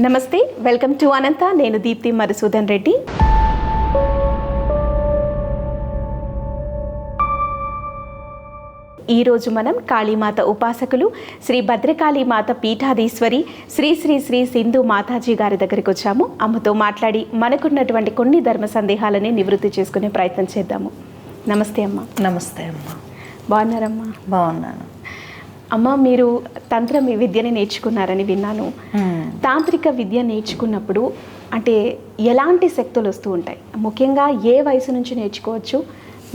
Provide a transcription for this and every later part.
నమస్తే, welcome to అనంత. నేను దీప్తి మధుసూదన్ రెడ్డి. ఈరోజు మనం కాళీమాత ఉపాసకులు శ్రీ భద్రకాళీమాత పీఠాధీశ్వరి శ్రీ శ్రీ శ్రీ సింధు మాతాజీ గారి దగ్గరికి వచ్చాము. అమ్మతో మాట్లాడి మనకున్నటువంటి కొన్ని ధర్మ సందేహాలని నివృత్తి చేసుకునే ప్రయత్నం చేద్దాము. నమస్తే అమ్మ. నమస్తే అమ్మ. బాగున్నారమ్మా? బాగున్నాను అమ్మ. మీరు తంత్రం విద్యని నేర్చుకున్నారని విన్నాను. తాంత్రిక విద్య నేర్చుకున్నప్పుడు అంటే ఎలాంటి శక్తులు వస్తూ ఉంటాయి? ముఖ్యంగా ఏ వయసు నుంచి నేర్చుకోవచ్చు?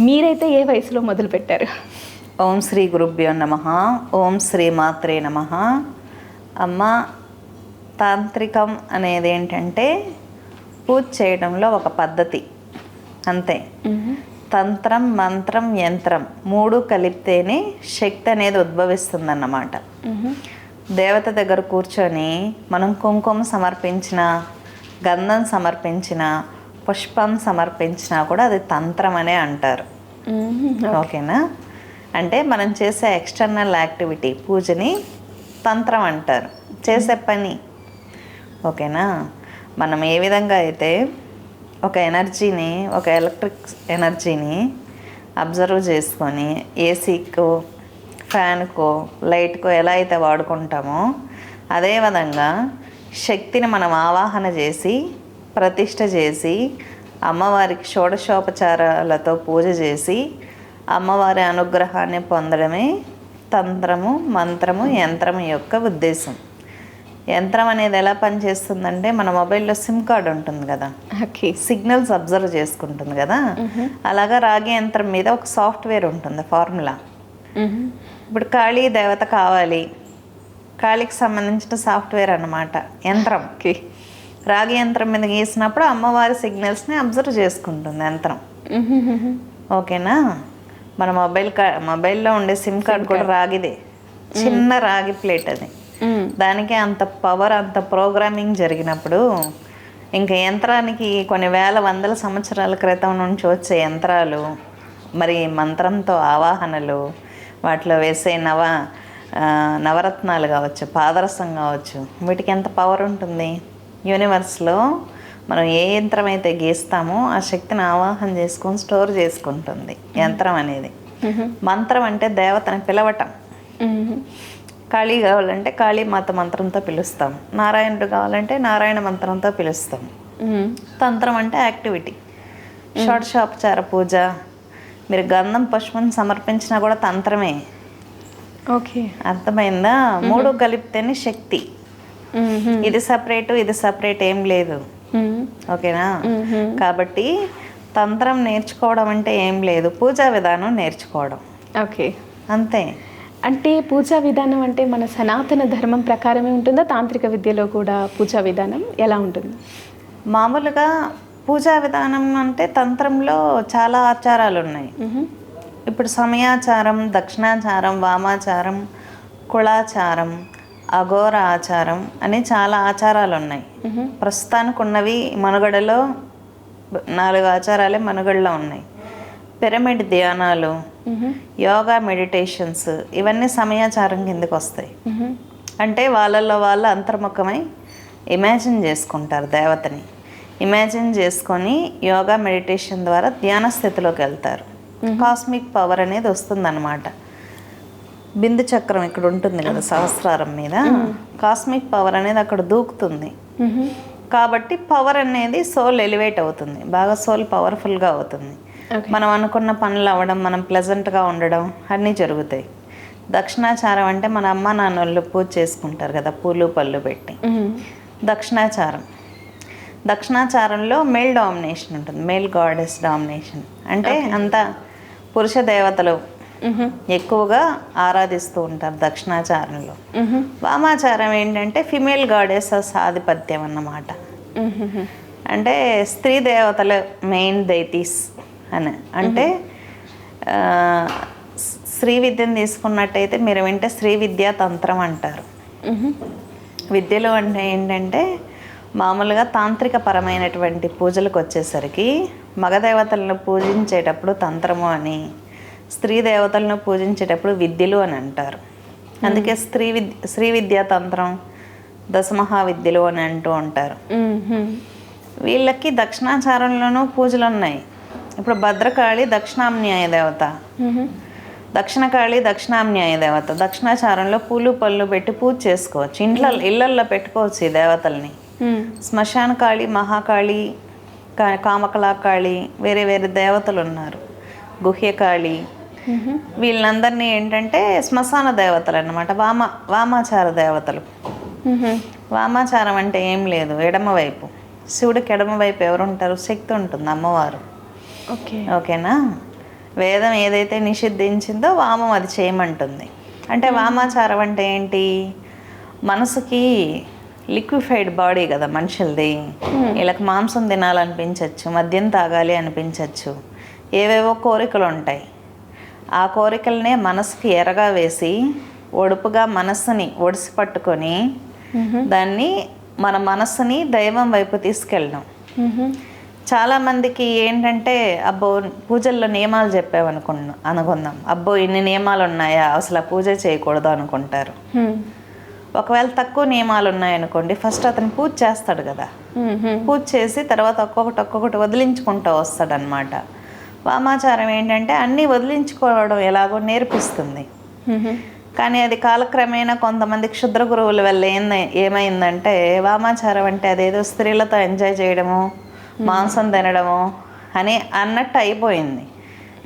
మీరైతే ఏ వయసులో మొదలు పెట్టారు? ఓం శ్రీ గురుభ్యో నమః. ఓం శ్రీ మాత్రే నమః. అమ్మ, తాంత్రికం అనేది ఏంటంటే పూజ చేయడంలో ఒక పద్ధతి అంతే. తంత్రం, మంత్రం, యంత్రం మూడు కలిపితేనే శక్తి అనేది ఉద్భవిస్తుందన్నమాట. దేవత దగ్గర కూర్చొని మనం కుంకుమ సమర్పించిన, గంధం సమర్పించిన, పుష్పం సమర్పించినా కూడా అది తంత్రం అనే అంటారు. ఓకేనా? అంటే మనం చేసే ఎక్స్టర్నల్ యాక్టివిటీ పూజని తంత్రం అంటారు, చేసే పని. ఓకేనా? మనం ఏ విధంగా అయితే ఒక ఎనర్జీని, ఒక ఎలక్ట్రిక్ ఎనర్జీని అబ్జర్వ్ చేసుకొని ఏసీకో, ఫ్యాన్కో, లైట్కో ఎలా అయితే వాడుకుంటామో అదేవిధంగా శక్తిని మనం ఆవాహన చేసి, ప్రతిష్ఠ చేసి, అమ్మవారికి షోడశోపచారాలతో పూజ చేసి అమ్మవారి అనుగ్రహాన్ని పొందడమే తంత్రము, మంత్రము, యంత్రము యొక్క ఉద్దేశం. యంత్రం అనేది ఎలా పనిచేస్తుందంటే, మన మొబైల్లో సిమ్ కార్డ్ ఉంటుంది కదా, సిగ్నల్స్ అబ్జర్వ్ చేసుకుంటుంది కదా, అలాగా రాగి యంత్రం మీద ఒక సాఫ్ట్వేర్ ఉంటుంది, ఫార్ములా. ఇప్పుడు కాళీ దేవత కావాలి, కాళీకి సంబంధించిన సాఫ్ట్వేర్ అన్నమాట యంత్రం. రాగి యంత్రం మీద గీసినప్పుడు అమ్మవారి సిగ్నల్స్ని అబ్జర్వ్ చేసుకుంటుంది యంత్రం. ఓకేనా? మన మొబైల్లో ఉండే సిమ్ కార్డ్ కూడా రాగిదే, చిన్న రాగి ప్లేట్ అది. దానికి అంత పవర్, అంత ప్రోగ్రామింగ్ జరిగినప్పుడు ఇంకా యంత్రానికి కొన్ని వేల వందల సంవత్సరాల క్రితం నుంచి వచ్చే యంత్రాలు, మరి మంత్రంతో ఆవాహనలు, వాటిలో వేసే నవరత్నాలు కావచ్చు, పాదరసం కావచ్చు, వీటికి ఎంత పవర్ ఉంటుంది. యూనివర్స్లో మనం ఏ యంత్రం అయితే గీస్తామో ఆ శక్తిని ఆవాహన చేసుకొని స్టోర్ చేసుకుంటుంది యంత్రం అనేది. మంత్రం అంటే దేవతని పిలవటం. కాళీ కావాలంటే కాళీమాత మంత్రంతో పిలుస్తాం, నారాయణుడు కావాలంటే నారాయణ మంత్రంతో పిలుస్తాం. తంత్రం అంటే యాక్టివిటీ, షోడశోపచార పూజ. మీరు గంధం, పుష్పం సమర్పించినా కూడా తంత్రమే. ఓకే, అర్థమైందా? మూడు కలిపితేనే శక్తి. ఇది సపరేట్, ఇది సపరేట్ ఏం లేదు. ఓకేనా? కాబట్టి తంత్రం నేర్చుకోవడం అంటే ఏం లేదు, పూజా విధానం నేర్చుకోవడం. ఓకే, అంతే. అంటే పూజా విధానం అంటే మన సనాతన ధర్మం ప్రకారమే ఉంటుందా? తాంత్రిక విద్యలో కూడా పూజా విధానం ఎలా ఉంటుంది? మామూలుగా పూజా విధానం అంటే తంత్రంలో చాలా ఆచారాలు ఉన్నాయి. ఇప్పుడు సమయాచారం, దక్షిణాచారం, వామాచారం, కుళాచారం, అఘోర ఆచారం అని చాలా ఆచారాలు ఉన్నాయి. ప్రస్తుతానికి ఉన్నవి మనుగడలో 4 ఆచారాలే మనుగడలో ఉన్నాయి. పిరమిడ్ ధ్యానాలు, యోగా, మెడిటేషన్స్, ఇవన్నీ సమయాచారం కిందకి వస్తాయి. అంటే వాళ్ళల్లో వాళ్ళు అంతర్ముఖమై ఇమాజిన్ చేసుకుంటారు దేవతని. ఇమాజిన్ చేసుకొని యోగా, మెడిటేషన్ ద్వారా ధ్యాన స్థితిలోకి వెళ్తారు. కాస్మిక్ పవర్ అనేది వస్తుందన్నమాట. బిందు చక్రం ఇక్కడ ఉంటుంది కదా సహస్రారం మీద, కాస్మిక్ పవర్ అనేది అక్కడ దూకుతుంది. కాబట్టి పవర్ అనేది సోల్ ఎలివేట్ అవుతుంది, బాగా సోల్ పవర్ఫుల్గా అవుతుంది. మనం అనుకున్న పనులు అవ్వడం, మనం ప్లెజెంట్గా ఉండడం అన్నీ జరుగుతాయి. దక్షిణాచారం అంటే మన అమ్మ నాన్నోళ్ళు పూజ చేసుకుంటారు కదా, పూలు పళ్ళు పెట్టి. దక్షిణాచారం, దక్షిణాచారంలో మేల్ డామినేషన్ ఉంటుంది, మేల్ గాడెస్ డామినేషన్. అంటే అంతా పురుష దేవతలు ఎక్కువగా ఆరాధిస్తూ ఉంటారు దక్షిణాచారంలో. వామాచారం ఏంటంటే ఫిమేల్ గాడెసెస్ ఆధిపత్యం అన్నమాట. అంటే స్త్రీ దేవతలు మెయిన్ డైటీస్ అని. అంటే స్త్రీ విద్యను తీసుకున్నట్టయితే మీరు వింటే శ్రీ విద్యా తంత్రం అంటారు. విద్యలు అంటే ఏంటంటే మామూలుగా తాంత్రిక పరమైనటువంటి పూజలకు వచ్చేసరికి మగదేవతలను పూజించేటప్పుడు తంత్రము అని, స్త్రీ దేవతలను పూజించేటప్పుడు విద్యలు అని అంటారు. అందుకే శ్రీ విద్యా తంత్రం, దశమహావిద్యలు అని అంటూ ఉంటారు. వీళ్ళకి దక్షిణాచారంలోనూ పూజలు ఉన్నాయి. ఇప్పుడు భద్రకాళి దక్షిణామ్న్యాయ దేవత, దక్షిణకాళి దక్షిణామ్న్యాయ దేవత. దక్షిణాచారంలో పూలు పళ్ళు పెట్టి పూజ చేసుకోవచ్చు, ఇళ్ళల్లో పెట్టుకోవచ్చు ఈ దేవతల్ని. శ్మశాన కాళి, మహాకాళి, కామకళాకాళి, వేరే వేరే దేవతలు ఉన్నారు. గుహ్యకాళి, వీళ్ళందరినీ ఏంటంటే శ్మశాన దేవతలు అన్నమాట. వామాచార దేవతలు. వామాచారం అంటే ఏం లేదు, ఎడమవైపు శివుడికి ఎడమవైపు ఎవరు ఉంటారు? శక్తి ఉంటుంది, అమ్మవారు. ఓకేనా? వేదం ఏదైతే నిషిద్ధించిందో వామం అది చేయమంటుంది. అంటే వామాచారం అంటే ఏంటి? మనసుకి లిక్విఫైడ్ బాడీ కదా మనుషులది. వీళ్ళకి మాంసం తినాలనిపించవచ్చు, మద్యం తాగాలి అనిపించవచ్చు, ఏవేవో కోరికలు ఉంటాయి. ఆ కోరికలనే మనసుకి ఎరగా వేసి ఒడుపుగా మనస్సుని ఒడిసి పట్టుకొని దాన్ని మన మనస్సుని దైవం వైపు తీసుకెళ్ళడం. చాలామందికి ఏంటంటే అబ్బో పూజల్లో నియమాలు అనుకుందాం, అబ్బో ఇన్ని నియమాలు ఉన్నాయా, అసలు ఆ పూజ చేయకూడదు అనుకుంటారు. ఒకవేళ తక్కువ నియమాలు ఉన్నాయనుకోండి, ఫస్ట్ అతను పూజ చేస్తాడు కదా, పూజ చేసి తర్వాత ఒక్కొక్కటి వదిలించుకుంటూ వస్తాడనమాట. వామాచారం ఏంటంటే అన్నీ వదిలించుకోవడం ఎలాగో నేర్పిస్తుంది. కానీ అది కాలక్రమేణా కొంతమంది క్షుద్ర గురువుల వల్ల ఏమైందంటే వామాచారం అంటే అదేదో స్త్రీలతో ఎంజాయ్ చేయడము, మాంసం తినడము అన్నట్టు అయిపోయింది.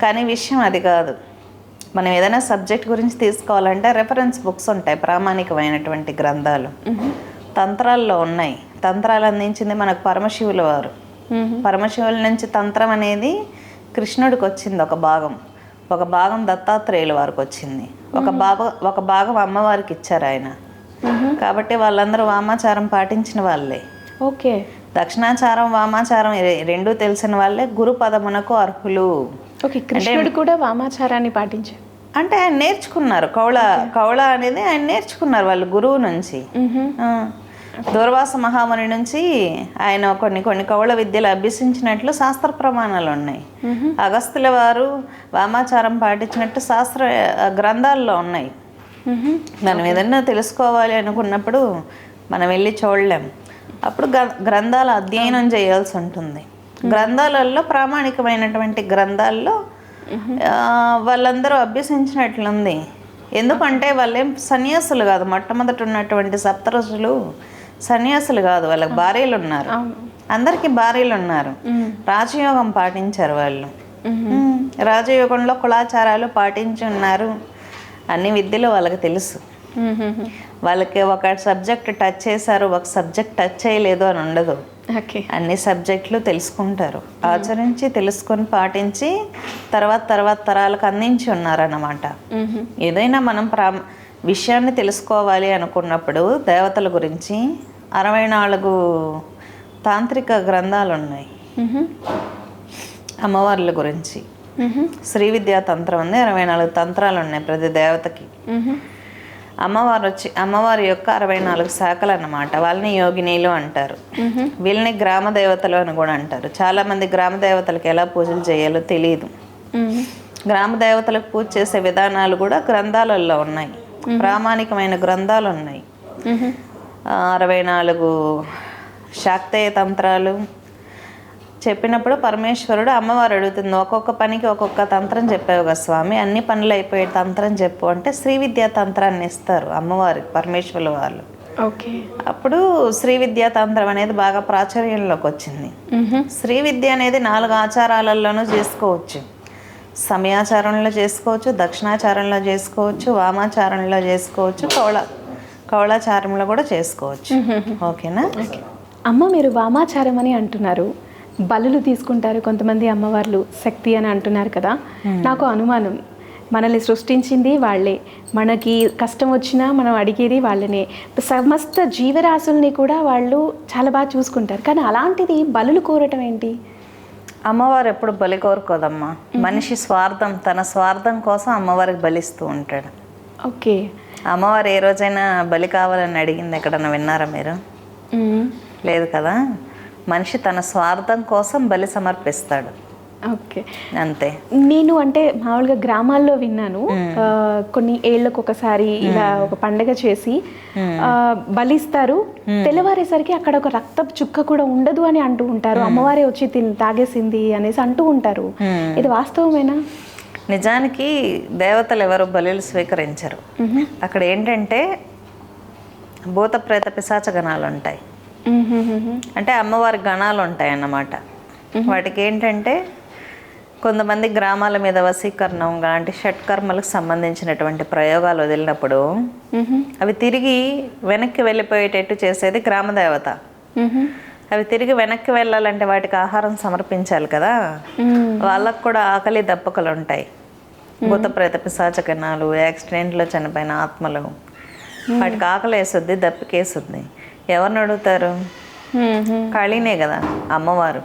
కానీ విషయం అది కాదు. మనం ఏదైనా సబ్జెక్ట్ గురించి తీసుకోవాలంటే రెఫరెన్స్ బుక్స్ ఉంటాయి, ప్రామాణికమైనటువంటి గ్రంథాలు. తంత్రాల్లో ఉన్నాయి. తంత్రాలు అందించింది మనకు పరమశివుల వారు. పరమశివుల నుంచి తంత్రం అనేది కృష్ణుడికి వచ్చింది ఒక భాగం దత్తాత్రేయుల వారికి వచ్చింది, ఒక భాగం అమ్మవారికి ఇచ్చారు ఆయన. కాబట్టి వాళ్ళందరూ వామాచారం పాటించిన వాళ్ళే. ఓకే. దక్షిణాచారం వామాచారం రెండూ తెలిసిన వాళ్ళే గురు పదమునకు అర్హులు. ఓకే. కృష్ణుడు కూడా వామాచారాన్ని పాటించారు అంటే ఆయన నేర్చుకున్నారు. కౌళ అనేది ఆయన నేర్చుకున్నారు వాళ్ళు గురువు నుంచి. దూర్వాస మహాముని నుంచి ఆయన కొన్ని కౌళ విద్యలు అభ్యసించినట్లు శాస్త్ర ప్రమాణాలు ఉన్నాయి. అగస్త్యుల వారు వామాచారం పాటించినట్టు శాస్త్ర గ్రంథాల్లో ఉన్నాయి. మనం ఏదన్నా తెలుసుకోవాలి అనుకున్నప్పుడు మనం వెళ్ళి చూడలేం. అప్పుడు గ్రంథాల అధ్యయనం చేయాల్సి ఉంటుంది. గ్రంథాలలో ప్రామాణికమైనటువంటి గ్రంథాల్లో వాళ్ళందరూ అభ్యసించినట్లుంది. ఎందుకంటే వాళ్ళేం సన్యాసులు కాదు. మొట్టమొదట ఉన్నటువంటి సప్తఋషులు సన్యాసులు కాదు, వాళ్ళకి భార్యలు ఉన్నారు. అందరికీ భార్యలు ఉన్నారు. రాజయోగం పాటించారు వాళ్ళు. రాజయోగంలో కులాచారాలు పాటించి ఉన్నారు. అన్ని విద్యలు వాళ్ళకి తెలుసు. వాళ్ళకి ఒక సబ్జెక్ట్ టచ్ చేశారు, ఒక సబ్జెక్ట్ టచ్ చేయలేదు అని ఉండదు. అన్ని సబ్జెక్టులు తెలుసుకుంటారు, ఆచరించి తెలుసుకొని పాటించి తర్వాత తరాలకు అందించి ఉన్నారన్నమాట. ఏదైనా మనం విషయాన్ని తెలుసుకోవాలి అనుకున్నప్పుడు దేవతల గురించి 64 తాంత్రిక గ్రంథాలు ఉన్నాయి. అమ్మవార్ల గురించి శ్రీ విద్యా తంత్రం ఉంది. 64 తంత్రాలు ఉన్నాయి ప్రతి దేవతకి. అమ్మవారి యొక్క 64 శాఖలు అన్నమాట. వాళ్ళని యోగినీలు అంటారు. వీళ్ళని గ్రామ దేవతలు అని కూడా అంటారు. చాలామంది గ్రామ దేవతలకు ఎలా పూజలు చేయాలో తెలియదు. గ్రామ దేవతలకు పూజ చేసే విధానాలు కూడా గ్రంథాలలో ఉన్నాయి, ప్రామాణికమైన గ్రంథాలు ఉన్నాయి. 64 శాక్తేయ తంత్రాలు చెప్పినప్పుడు పరమేశ్వరుడు అమ్మవారు అడుగుతుంది, ఒక్కొక్క పనికి ఒక్కొక్క తంత్రం చెప్పావు కదా స్వామి, అన్ని పనులు అయిపోయే తంత్రం చెప్పు అంటే శ్రీ విద్యా తంత్రాన్ని ఇస్తారు అమ్మవారికి పరమేశ్వరుల వాళ్ళు. ఓకే. అప్పుడు శ్రీ విద్యా తంత్రం అనేది బాగా ప్రాచుర్యంలోకి వచ్చింది. శ్రీ విద్య అనేది 4 ఆచారాలలోనూ చేసుకోవచ్చు. సమయాచారంలో చేసుకోవచ్చు, దక్షిణాచారంలో చేసుకోవచ్చు, వామాచారంలో చేసుకోవచ్చు, కౌళాచారంలో కూడా చేసుకోవచ్చు. ఓకేనా? అమ్మ, మీరు వామాచారం అని అంటున్నారు, బలులు తీసుకుంటారు కొంతమంది అమ్మవార్లు, శక్తి అని అంటున్నారు కదా. నాకు అనుమానం, మనల్ని సృష్టించింది వాళ్ళే, మనకి కష్టం వచ్చినా మనం అడిగేది వాళ్ళనే, సమస్త జీవరాశుల్ని కూడా వాళ్ళు చాలా బాగా చూసుకుంటారు. కానీ అలాంటిది బలులు కోరటం ఏంటి? అమ్మవారు ఎప్పుడు బలి కోరుకోదమ్మా. మనిషి స్వార్థం, తన స్వార్థం కోసం అమ్మవారికి బలిస్తూ ఉంటాడు. ఓకే. అమ్మవారు ఏ రోజైనా బలి కావాలని అడిగింది ఎక్కడన్నా విన్నారా మీరు? లేదు కదా. మనిషి తన స్వార్థం కోసం బలి సమర్పిస్తాడు. ఓకే. అంతే. నేను అంటే మామూలుగా గ్రామాల్లో విన్నాను, కొన్ని ఏళ్ళకు ఒకసారి ఇలా ఒక పండగ చేసి బలిస్తారు, తెల్లవారేసరికి అక్కడ ఒక రక్తపు చుక్క కూడా ఉండదు అని అంటూ ఉంటారు. అమ్మవారే వచ్చి తాగేసింది అనేసి అంటూ ఉంటారు. ఇది వాస్తవమేనా? నిజానికి దేవతలు ఎవరు బలులు స్వీకరించరు. అక్కడ ఏంటంటే భూత ప్రేత పిశాచ గణాలు ఉంటాయి. అంటే అమ్మవారి గణాలు ఉంటాయి అన్నమాట. వాటికి ఏంటంటే కొంతమంది గ్రామాల మీద వశీకరణం లాంటి షట్కర్మలకు సంబంధించినటువంటి ప్రయోగాలు వదిలినప్పుడు అవి తిరిగి వెనక్కి వెళ్ళిపోయేటట్టు చేసేది గ్రామదేవత. అవి తిరిగి వెనక్కి వెళ్ళాలంటే వాటికి ఆహారం సమర్పించాలి కదా. వాళ్ళకు కూడా ఆకలి దప్పకలు ఉంటాయి. భూత ప్రేత పిశాచ గణాలు, యాక్సిడెంట్లో చనిపోయిన ఆత్మలు, వాటికి ఆకలి వేసుద్ది, దప్పికేసుద్ది. ఎవరిని అడుగుతారు? కాళీనే కదా అమ్మవారు.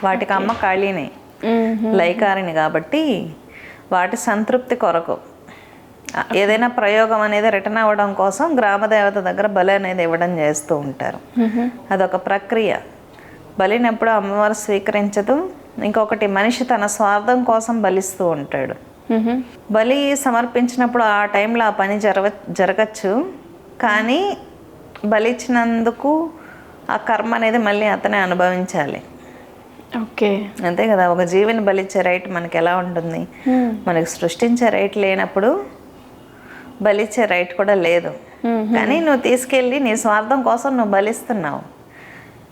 వాటికి అమ్మ కాళీనే, లైకారిని. కాబట్టి వాటి సంతృప్తి కొరకు ఏదైనా ప్రయోగం అనేది రిటర్న్ అవ్వడం కోసం గ్రామదేవత దగ్గర బలి అనేది ఇవ్వడం చేస్తూ ఉంటారు. అదొక ప్రక్రియ. బలినప్పుడు అమ్మవారు స్వీకరించదు. ఇంకొకటి, మనిషి తన స్వార్థం కోసం బలిస్తూ ఉంటాడు. బలి సమర్పించినప్పుడు ఆ టైంలో ఆ పని జరగచ్చు, కానీ బలి ఇచ్చినందుకు ఆ కర్మ అనేది మళ్ళీ అతనే అనుభవించాలి. ఓకే, అంతే కదా. ఒక జీవిని బలిచ్చే రైట్ మనకి ఎలా ఉంటుంది? మనకి సృష్టించే రైట్ లేనప్పుడు బలిచ్చే రైట్ కూడా లేదు. కానీ నువ్వు తీసుకెళ్ళి నీ స్వార్థం కోసం నువ్వు బలిస్తున్నావు.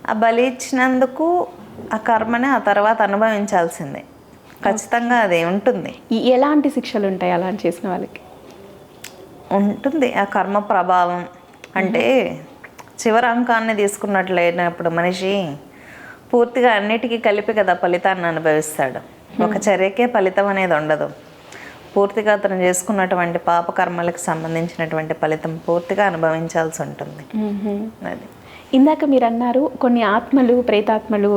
ఆ బలి ఇచ్చినందుకు ఆ కర్మని ఆ తర్వాత అనుభవించాల్సిందే. ఖచ్చితంగా అది ఉంటుంది. ఎలాంటి శిక్షలు ఉంటాయి అలా చేసిన వాళ్ళకి? ఉంటుంది ఆ కర్మ ప్రభావం. అంటే చివరి అంకాన్ని తీసుకున్నట్లయినప్పుడు మనిషి పూర్తిగా అన్నిటికీ కలిపి కదా ఫలితాన్ని అనుభవిస్తాడు. ఒక చర్యకే ఫలితం అనేది ఉండదు. పూర్తిగా అతను చేసుకున్నటువంటి పాపకర్మలకు సంబంధించినటువంటి ఫలితం పూర్తిగా అనుభవించాల్సి ఉంటుంది. అది ఇందాక మీరు అన్నారు కొన్ని ఆత్మలు, ప్రేతాత్మలు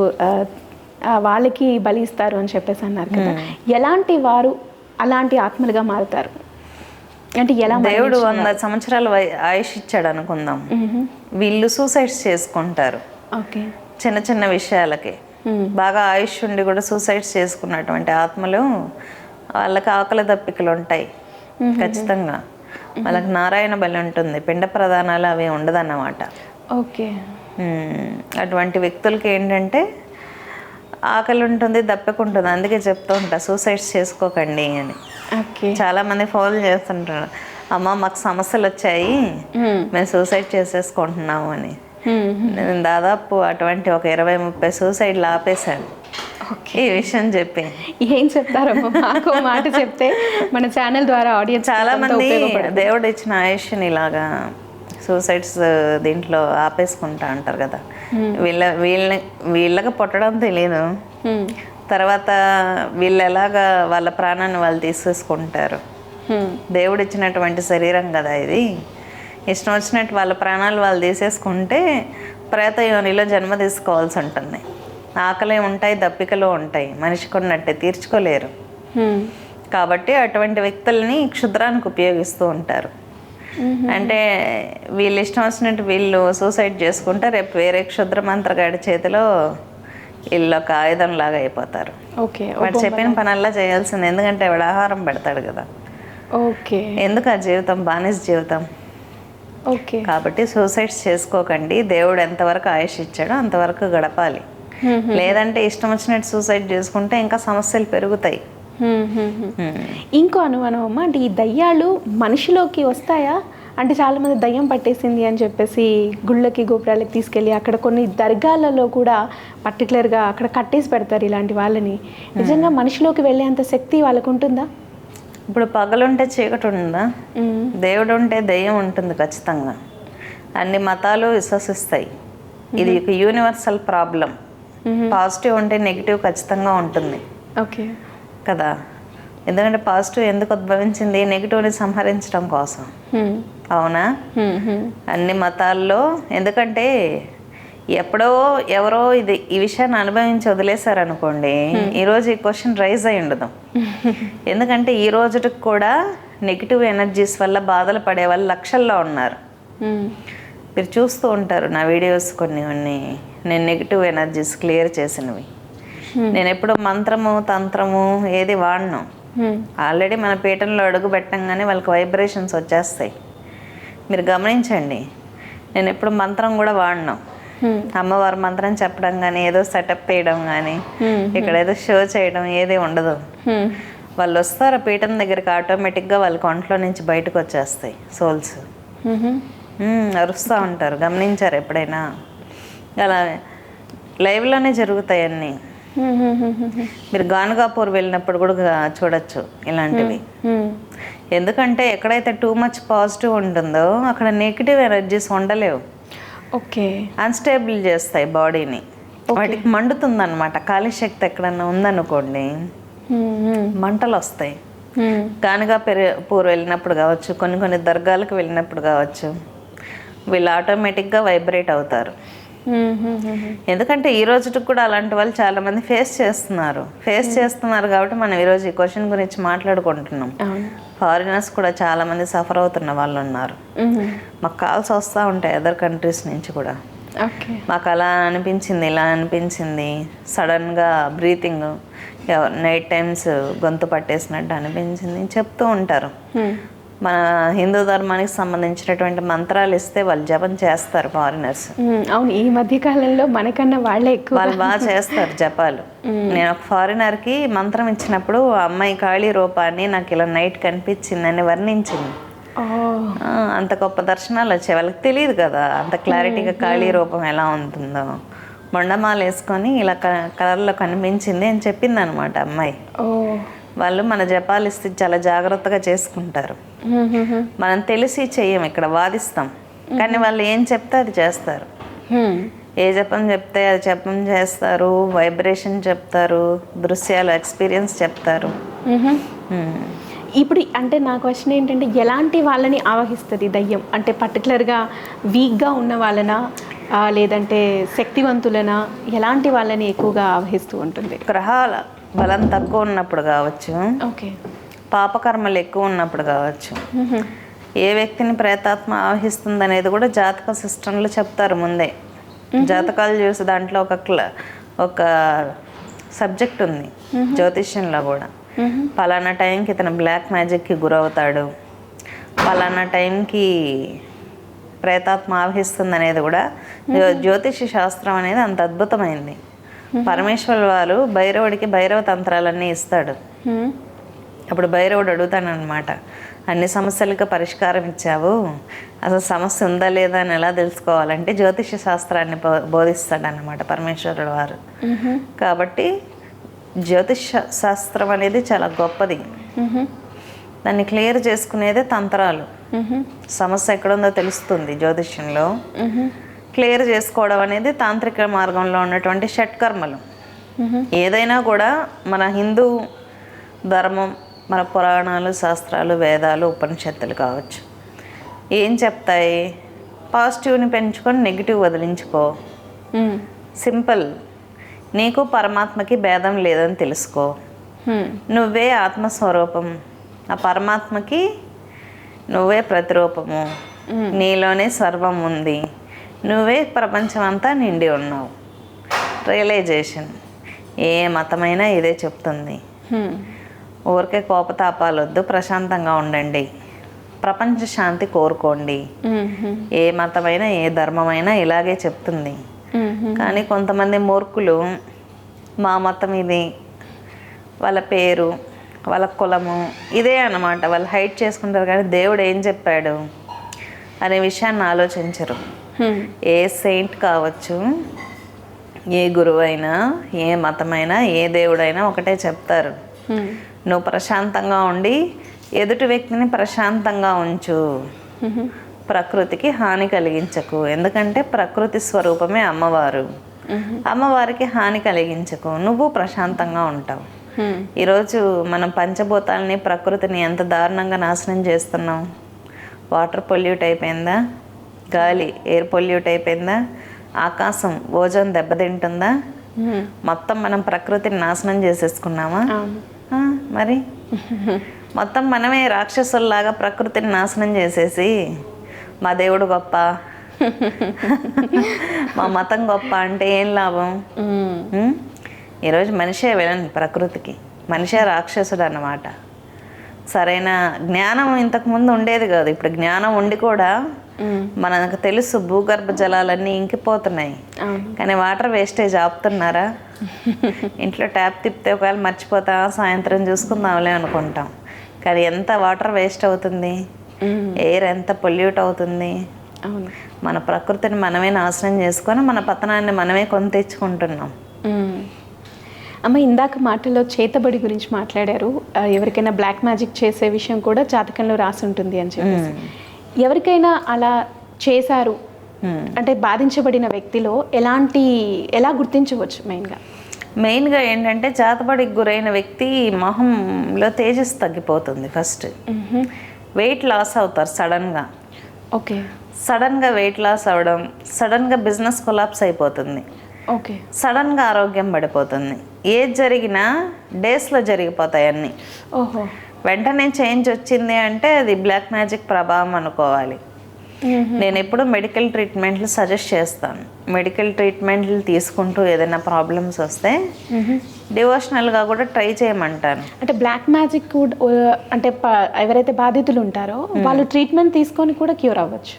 వాళ్ళకి బలి ఇస్తారు అని చెప్పేసి అన్నారు కదా. ఎలాంటి వారు అలాంటి ఆత్మలుగా మారుతారు అంటే ఎలా? దేవుడు 100 సంవత్సరాలు ఆయుష్ ఇచ్చాడు అనుకుందాం. వీళ్ళు సూసైడ్స్ చేసుకుంటారు. ఓకే, చిన్న చిన్న విషయాలకి. బాగా ఆయుష్ ఉండి కూడా సూసైడ్స్ చేసుకున్నటువంటి ఆత్మలు, వాళ్ళకి ఆకలి దప్పికలు ఉంటాయి ఖచ్చితంగా. వాళ్ళకి నారాయణ బలి ఉంటుంది, పిండ ప్రదానాలు అవి ఉండదన్నమాట. ఓకే. అటువంటి వ్యక్తులకి ఏంటంటే ఆకలి ఉంటుంది, దప్పికుంటుంది. అందుకే చెప్తూ ఉంటా సూసైడ్స్ చేసుకోకండి అని. చాలామంది ఫోన్ చేస్తుంటారు, అమ్మ మాకు సమస్యలు వచ్చాయి, మేము సూసైడ్ చేసేసుకుంటున్నాము అని. నేను దాదాపు అటువంటి ఒక 20-30 సూసైడ్లు ఆపేశాను ఈ విషయం చెప్పి. ఏం చెప్తారమ్మా మాకు మాట చెప్తే మన ఛానల్ ద్వారా ఆడియన్స్ చాలామంది దేవుడు ఇచ్చిన ఆయుష్ని ఇలాగా సూసైడ్స్ దీంట్లో ఆపేసుకుంటా అంటారు కదా. వీళ్ళకి పుట్టడం తెలియదు, తర్వాత వీళ్ళు ఎలాగా వాళ్ళ ప్రాణాన్ని వాళ్ళు తీసేసుకుంటారు. దేవుడు ఇచ్చినటువంటి శరీరం కదా ఇది, ఇష్టం వచ్చినట్టు వాళ్ళ ప్రాణాలు వాళ్ళు తీసేసుకుంటే ప్రేత యోనిలో జన్మ తీసుకోవాల్సి ఉంటుంది. ఆకలి ఉంటాయి, దప్పికలు ఉంటాయి, మనిషికి ఉన్నట్టే తీర్చుకోలేరు. కాబట్టి అటువంటి వ్యక్తుల్ని క్షుద్రానికి ఉపయోగిస్తూ ఉంటారు. అంటే వీళ్ళు ఇష్టం వచ్చినట్టు వీళ్ళు సూసైడ్ చేసుకుంటే రేపు వేరే క్షుద్ర మంత్రగాడి చేతిలో వీళ్ళు ఒక ఆయుధం లాగా అయిపోతారు. వాడు చెప్పిన పనల్లా చేయాల్సింది, ఎందుకంటే వాడు ఆహారం పెడతాడు కదా. ఓకే, ఎందుకు ఆ జీవితం బానిస జీవితం. ఓకే, కాబట్టి సూసైడ్స్ చేసుకోకండి. దేవుడు ఎంతవరకు ఆయుష్ ఇచ్చాడో అంతవరకు గడపాలి. లేదంటే ఇష్టం వచ్చినట్టు సూసైడ్ చేసుకుంటే ఇంకా సమస్యలు పెరుగుతాయి. ఇంకో అనుమానం అమ్మ, అంటే ఈ దయ్యాలు మనిషిలోకి వస్తాయా? అంటే చాలామంది దయ్యం పట్టేసింది అని చెప్పేసి గుళ్ళకి గోపురాలకి తీసుకెళ్ళి అక్కడ కొన్ని దర్గాలలో కూడా పర్టికులర్గా అక్కడ కట్టేసి పెడతారు ఇలాంటి వాళ్ళని. నిజంగా మనిషిలోకి వెళ్ళేంత శక్తి వాళ్ళకు ఉంటుందా? ఇప్పుడు పగలుంటే చీకటి ఉంటుందా? దేవుడు ఉంటే దయ్యం ఉంటుంది ఖచ్చితంగా. అన్ని మతాలు విశ్వసిస్తాయి. ఇది ఒక యూనివర్సల్ ప్రాబ్లం. పాజిటివ్ ఉంటే నెగిటివ్ ఖచ్చితంగా ఉంటుంది. ఓకే కదా. ఎందుకంటే పాజిటివ్ ఎందుకు ఉద్భవించింది? నెగిటివ్ని సంహరించడం కోసం. అవునా? అన్ని మతాల్లో. ఎందుకంటే ఎప్పుడో ఎవరో ఈ విషయాన్ని అనుభవించి వదిలేశారనుకోండి, ఈరోజు ఈ క్వశ్చన్ రైజ్ అయి ఉండదు. ఎందుకంటే ఈ రోజుకి కూడా నెగిటివ్ ఎనర్జీస్ వల్ల బాధలు పడే వాళ్ళు లక్షల్లో ఉన్నారు. మీరు చూస్తూ ఉంటారు నా వీడియోస్ కొన్ని నేను నెగిటివ్ ఎనర్జీస్ క్లియర్ చేసినవి. నేను ఎప్పుడు మంత్రము తంత్రము ఏది వాడను. ఆల్రెడీ మన పీఠంలో అడుగు పెట్టంగానే వాళ్ళకి వైబ్రేషన్స్ వచ్చేస్తాయి. మీరు గమనించండి, నేను ఎప్పుడు మంత్రం కూడా వాడను. అమ్మవారి మంత్రం చెప్పడం కానీ, ఏదో సెటప్ వేయడం కానీ, ఇక్కడ ఏదో షో చేయడం ఏది ఉండదు. వాళ్ళు వస్తారు పీఠం దగ్గరికి, ఆటోమేటిక్గా వాళ్ళ ఒంట్లో నుంచి బయటకు వచ్చేస్తాయి సోల్స్. అరుస్తూ ఉంటారు. గమనించారు ఎప్పుడైనా? అలా లైవ్లోనే జరుగుతాయి అన్నీ. మీరు గానుగాపూర్ వెళ్ళినప్పుడు కూడా చూడొచ్చు ఇలాంటివి. ఎందుకంటే ఎక్కడైతే టూ మచ్ పాజిటివ్ ఉంటుందో అక్కడ నెగిటివ్ ఎనర్జీస్ ఉండలేవు. ఓకే. అన్స్టేబుల్ చేస్తాయి బాడీని. వాటికి మండుతుందన్నమాట. ఖాళీ శక్తి ఎక్కడన్నా ఉందనుకోండి, మంటలు వస్తాయి. గానుగాపూర్ వెళ్ళినప్పుడు కావచ్చు, కొన్ని దర్గాలకు వెళ్ళినప్పుడు కావచ్చు, వీళ్ళు ఆటోమేటిక్గా వైబ్రేట్ అవుతారు. ఎందుకంటే ఈ రోజుకి కూడా అలాంటి వాళ్ళు చాలామంది ఫేస్ చేస్తున్నారు కాబట్టి మనం ఈరోజు ఈ క్వశ్చన్ గురించి మాట్లాడుకుంటున్నాం. ఫారినర్స్ కూడా చాలామంది సఫర్ అవుతున్న వాళ్ళు ఉన్నారు. మాకు కాల్స్ వస్తూ ఉంటాయి అదర్ కంట్రీస్ నుంచి కూడా. మాకు అలా అనిపించింది, ఇలా అనిపించింది, సడన్గా బ్రీతింగ్ నైట్ టైమ్స్ గొంతు పట్టేసినట్టు అనిపించింది చెప్తూ ఉంటారు. మన హిందూ ధర్మానికి సంబంధించినటువంటి మంత్రాలు ఇస్తే వాళ్ళు జపం చేస్తారు ఫారినర్స్. అవును, ఈ మధ్య కాలంలో మనకన్నా వాళ్ళే ఎక్కువ, వాళ్ళు బాగా చేస్తారు జపాలు. నేను ఒక ఫారినర్కి మంత్రం ఇచ్చినప్పుడు ఆ అమ్మాయి కాళీ రూపాన్ని నాకు ఇలా నైట్ కనిపించిందని వర్ణించింది. అంత గొప్ప దర్శనాలు వచ్చాయి. వాళ్ళకి తెలియదు కదా అంత క్లారిటీగా కాళీ రూపం ఎలా ఉంటుందో. మొండమాల వేసుకొని ఇలా కలర్లో కనిపించింది అని చెప్పింది అనమాట అమ్మాయి. వాళ్ళు మన జపాలు ఇస్తే చాలా జాగ్రత్తగా చేసుకుంటారు. మనం తెలిసి చెయ్యం, ఇక్కడ వాదిస్తాం, కానీ వాళ్ళు ఏం చెప్తే అది చేస్తారు. ఏ జపం చెప్తే అది జపం చేస్తారు, వైబ్రేషన్ చెప్తారు, దృశ్యాలు ఎక్స్పీరియన్స్ చెప్తారు. ఇప్పుడు అంటే నా క్వశ్చన్ ఏంటంటే, ఎలాంటి వాళ్ళని ఆవహిస్తుంది దయ్యం? అంటే పర్టికులర్గా వీక్గా ఉన్న వాళ్ళనా, లేదంటే శక్తివంతులనా, ఎలాంటి వాళ్ళని ఎక్కువగా ఆవహిస్తూ ఉంటుంది? గ్రహాల బలం తక్కువ ఉన్నప్పుడు కావచ్చు, ఓకే, పాపకర్మలు ఎక్కువ ఉన్నప్పుడు కావచ్చు, ఏ వ్యక్తిని ప్రేతాత్మ ఆవహిస్తుంది అనేది కూడా జాతక సిస్టంలో చెప్తారు ముందే. జాతకాలు చూసి దాంట్లో ఒక సబ్జెక్ట్ ఉంది జ్యోతిష్యంలో కూడా. పలానా టైంకి ఇతను బ్లాక్ మ్యాజిక్కి గురవుతాడు, పలానా టైంకి ప్రేతాత్మ ఆవహిస్తుంది అనేది కూడా. జ్యోతిష శాస్త్రం అనేది అంత అద్భుతమైంది. పరమేశ్వరు వారు భైరవుడికి భైరవ తంత్రాలన్నీ ఇస్తాడు. అప్పుడు భైరవుడు అడుగుతానమాట, అన్ని సమస్యలకు పరిష్కారం ఇచ్చావు, అసలు సమస్య ఉందా లేదా అని ఎలా తెలుసుకోవాలంటే జ్యోతిష శాస్త్రాన్ని బోధిస్తాడనమాట పరమేశ్వరుడు వారు. కాబట్టి జ్యోతిష శాస్త్రం అనేది చాలా గొప్పది. దాన్ని క్లియర్ చేసుకునేదే తంత్రాలు. సమస్య ఎక్కడుందో తెలుస్తుంది జ్యోతిష్యంలో. క్లియర్ చేసుకోవడం అనేది తాంత్రిక మార్గంలో ఉన్నటువంటి షట్కర్మలు. ఏదైనా కూడా మన హిందూ ధర్మం, మన పురాణాలు, శాస్త్రాలు, వేదాలు, ఉపనిషత్తులు కావచ్చు, ఏం చెప్తాయి? పాజిటివ్ని పెంచుకొని నెగిటివ్ వదిలించుకో. సింపుల్. నీకు పరమాత్మకి భేదం లేదని తెలుసుకో. నువ్వే ఆత్మస్వరూపం, ఆ పరమాత్మకి నువ్వే ప్రతిరూపము, నీలోనే సర్వం ఉంది, నువ్వే ప్రపంచం అంతా నిండి ఉన్నావు. రియలైజేషన్. ఏ మతమైనా ఇదే చెప్తుంది. ఊరికే కోపతాపాలు వద్దు, ప్రశాంతంగా ఉండండి, ప్రపంచ శాంతి కోరుకోండి. ఏ మతమైనా ఏ ధర్మమైనా ఇలాగే చెప్తుంది. కానీ కొంతమంది మూర్ఖులు మా మతం ఇది, వాళ్ళ పేరు, వాళ్ళ కులము ఇదే అన్నమాట, వాళ్ళు హైడ్ చేసుకుంటారు. కానీ దేవుడు ఏం చెప్పాడు అనే విషయాన్ని ఆలోచించరు. ఏ సెయింట్ కావచ్చు, ఏ గురువైనా, ఏ మతమైనా, ఏ దేవుడైనా ఒకటే చెప్తారు, నువ్వు ప్రశాంతంగా ఉండి ఎదుటి వ్యక్తిని ప్రశాంతంగా ఉంచు, ప్రకృతికి హాని కలిగించకు. ఎందుకంటే ప్రకృతి స్వరూపమే అమ్మవారు. అమ్మవారికి హాని కలిగించకు, నువ్వు ప్రశాంతంగా ఉంటావు. ఈరోజు మనం పంచభూతాలని, ప్రకృతిని ఎంత దారుణంగా నాశనం చేస్తున్నాం. వాటర్ పొల్యూట్ అయిపోయిందా, గాలి ఎయిర్ పొల్యూట్ అయిపోయిందా, ఆకాశం ఓజోన్ దెబ్బతింటుందా, మొత్తం మనం ప్రకృతిని నాశనం చేసేసుకున్నామా? మరి మొత్తం మనమే రాక్షసుల్లాగా ప్రకృతిని నాశనం చేసేసి మా దేవుడు గొప్ప, మా మతం గొప్ప అంటే ఏం లాభం? ఈరోజు మనిషే విలన్ ప్రకృతికి, మనిషే రాక్షసుడు అన్నమాట. సరైన జ్ఞానం ఇంతకుముందు ఉండేది కాదు. ఇప్పుడు జ్ఞానం ఉండి కూడా మనకు తెలుసు భూగర్భ జలాలన్నీ ఇంకిపోతున్నాయి, కానీ వాటర్ వేస్టేజ్ ఆపుతున్నారా? ఇంట్లో ట్యాప్ తిప్పితే ఒకవేళ మర్చిపోతా సాయంత్రం చూసుకుందాంలే అనుకుంటాం, కానీ ఎంత వాటర్ వేస్ట్ అవుతుంది, ఎయిర్ ఎంత పొల్యూట్ అవుతుంది. మన ప్రకృతిని మనమే నాశనం చేసుకొని మన పతనాన్ని మనమే కొని తెచ్చుకుంటున్నాం. అమ్మ, ఇందాక మాటల్లో చేతబడి గురించి మాట్లాడారు. ఎవరికైనా బ్లాక్ మ్యాజిక్ చేసే విషయం కూడా జాతకంలో రాసి ఉంటుంది అని చెప్పేసి. ఎవరికైనా అలా చేశారు అంటే బాధించబడిన వ్యక్తిలో ఎలా గుర్తించవచ్చు? మెయిన్గా ఏంటంటే చేతబడికి గురైన వ్యక్తి మొహంలో తేజస్సు తగ్గిపోతుంది. ఫస్ట్ వెయిట్ లాస్ అవుతారు సడన్గా. ఓకే. సడన్గా వెయిట్ లాస్ అవ్వడం, సడన్గా బిజినెస్ కొలాప్స్ అయిపోతుంది, ఓకే, సడన్గా ఆరోగ్యం పడిపోతుంది. ఏది జరిగినా డేస్లో జరిగిపోతాయి అన్నీ. ఓహో. వెంటనే చేంజ్ వచ్చింది అంటే అది బ్లాక్ మ్యాజిక్ ప్రభావం అనుకోవాలి. నేను ఎప్పుడు మెడికల్ ట్రీట్మెంట్లు సజెస్ట్ చేస్తాను. మెడికల్ ట్రీట్మెంట్లు తీసుకుంటూ ఏదైనా ప్రాబ్లమ్స్ వస్తే డివోషనల్గా కూడా ట్రై చేయమంటాను. అంటే బ్లాక్ మ్యాజిక్ అంటే ఎవరైతే బాధితులు ఉంటారో వాళ్ళు ట్రీట్మెంట్ తీసుకొని కూడా క్యూర్ అవ్వచ్చు.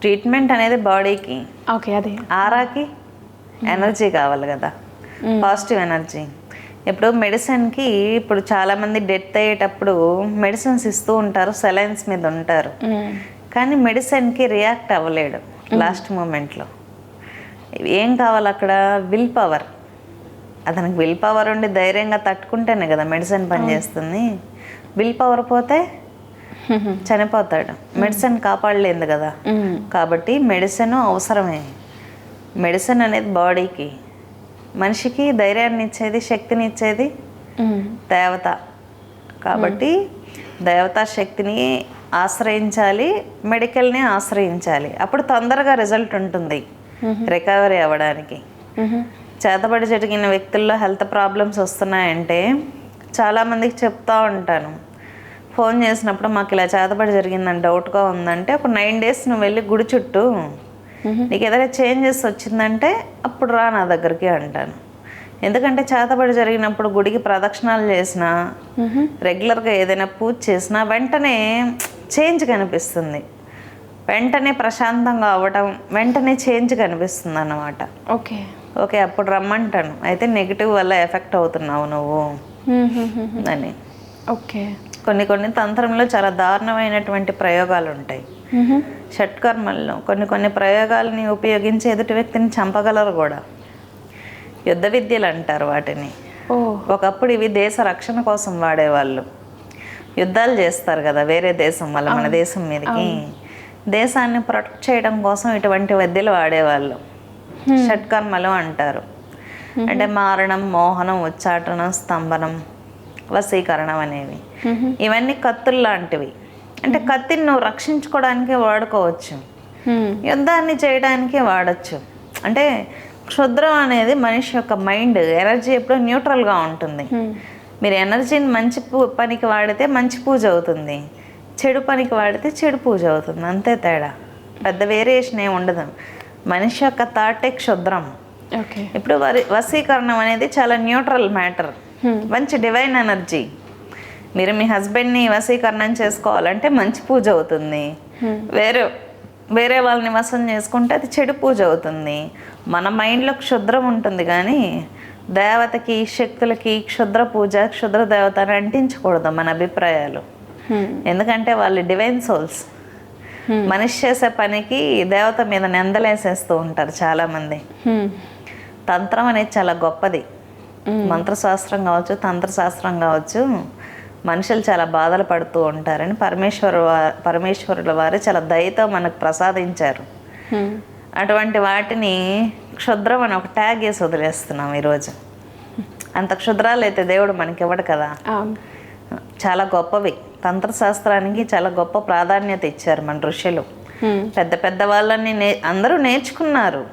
ట్రీట్మెంట్ అనేది బాడీకి, ఓకే, అదే ఆరాకి ఎనర్జీ కావాలి కదా, పాజిటివ్ ఎనర్జీ. ఇప్పుడు మెడిసిన్కి ఇప్పుడు చాలామంది డెత్ అయ్యేటప్పుడు మెడిసిన్స్ ఇస్తూ ఉంటారు, సెలైన్స్ మీద ఉంటారు, కానీ మెడిసిన్కి రియాక్ట్ అవ్వలేడు లాస్ట్ మూమెంట్లో. ఏం కావాలి అక్కడ? Will power. అతనికి విల్ పవర్ ఉండి ధైర్యంగా తట్టుకుంటేనే కదా మెడిసిన్ పనిచేస్తుంది. విల్ పవర్ పోతే చనిపోతాడు, మెడిసిన్ కాపాడలేదు కదా. కాబట్టి మెడిసిన్ అవసరమే. మెడిసిన్ అనేది బాడీకి, మనిషికి ధైర్యాన్ని ఇచ్చేది, శక్తిని ఇచ్చేది దేవత. కాబట్టి దేవతా శక్తిని ఆశ్రయించాలి, మెడికల్ని ఆశ్రయించాలి. అప్పుడు తొందరగా రిజల్ట్ ఉంటుంది రికవరీ అవ్వడానికి. చేతబడి జరిగిన వ్యక్తుల్లో హెల్త్ ప్రాబ్లమ్స్ వస్తున్నాయంటే చాలామందికి చెప్తూ ఉంటాను, ఫోన్ చేసినప్పుడు మాకు ఇలా చేతబడి జరిగిందని డౌట్గా ఉందంటే ఒక 9 days నువ్వు వెళ్ళి గుడి చుట్టూ నీకు ఏదైనా చేంజెస్ వచ్చిందంటే అప్పుడు రా నా దగ్గరికి అంటాను. ఎందుకంటే చేతబడి జరిగినప్పుడు గుడికి ప్రదక్షిణాలు చేసినా, రెగ్యులర్గా ఏదైనా పూజ చేసినా వెంటనే చేంజ్ కనిపిస్తుంది, వెంటనే ప్రశాంతంగా అవ్వటం, వెంటనే చేంజ్ కనిపిస్తుంది అన్నమాట. ఓకే, ఓకే, అప్పుడు రమ్మంటాను. అయితే నెగిటివ్ వల్ల ఎఫెక్ట్ అవుతున్నావు నువ్వు అని. ఓకే. కొన్ని తంత్రంలో చాలా దారుణమైనటువంటి ప్రయోగాలు ఉంటాయి. షట్కర్మల్లో కొన్ని ప్రయోగాలని ఉపయోగించి ఎదుటి వ్యక్తిని చంపగలరు కూడా. యుద్ధ విద్యలు అంటారు వాటిని. ఒకప్పుడు ఇవి దేశ రక్షణ కోసం వాడేవాళ్ళు. యుద్ధాలు చేస్తారు కదా వేరే దేశం వల్ల మన దేశం మీదకి, దేశాన్ని ప్రొటెక్ట్ చేయడం కోసం ఇటువంటి విద్యలు వాడేవాళ్ళు. షట్కర్మలు అంటారు. అంటే మారణం, మోహనం, ఉచ్చాటనం, స్తంభనం, వశీకరణం అనేవి. ఇవన్నీ కత్తులు లాంటివి. అంటే కత్తిని నువ్వు రక్షించుకోవడానికే వాడుకోవచ్చు, యుద్ధాన్ని చేయడానికే వాడచ్చు. అంటే క్షుద్రం అనేది మనిషి యొక్క మైండ్, ఎనర్జీ ఎప్పుడూ న్యూట్రల్గా ఉంటుంది. మీరు ఎనర్జీని మంచి పనికి వాడితే మంచి పూజ అవుతుంది, చెడు పనికి వాడితే చెడు పూజ అవుతుంది, అంతే తేడా. పెద్ద వేరియేషన్ ఏమి ఉండదు. మనిషి యొక్క థాటే క్షుద్రం. ఇప్పుడు వశీకరణం అనేది చాలా న్యూట్రల్ మ్యాటర్, మంచి డివైన్ ఎనర్జీ. మీరు మీ హస్బెండ్ని వశీకరణం చేసుకోవాలంటే మంచి పూజ అవుతుంది. వేరే వాళ్ళని వశం చేసుకుంటే అది చెడు పూజ అవుతుంది. మన మైండ్లో క్షుద్రం ఉంటుంది, కానీ దేవతకి, శక్తులకి క్షుద్ర పూజ, క్షుద్ర దేవత అని అంటించకూడదు మన అభిప్రాయాలు. ఎందుకంటే వాళ్ళు డివైన్ సోల్స్. మనిషి చేసే పనికి దేవత మీద నిందలేసేస్తూ ఉంటారు చాలామంది. తంత్రం అనేది చాలా గొప్పది. మంత్రశాస్త్రం కావచ్చు, తంత్రశాస్త్రం కావచ్చు. మనుషులు చాలా బాధలు పడుతూ ఉంటారని పరమేశ్వరుల వారు చాలా దయతో మనకు ప్రసాదించారు. అటువంటి వాటిని క్షుద్రం అని ఒక ట్యాగ్ వేసి వదిలేస్తున్నాం ఈరోజు. అంత క్షుద్రాలు అయితే దేవుడు మనకి ఇవ్వడు కదా. చాలా గొప్పవి. తంత్రశాస్త్రానికి చాలా గొప్ప ప్రాధాన్యత ఇచ్చారు మన ఋషులు. పెద్ద పెద్ద వాళ్ళని అందరూ నేర్చుకున్నారు.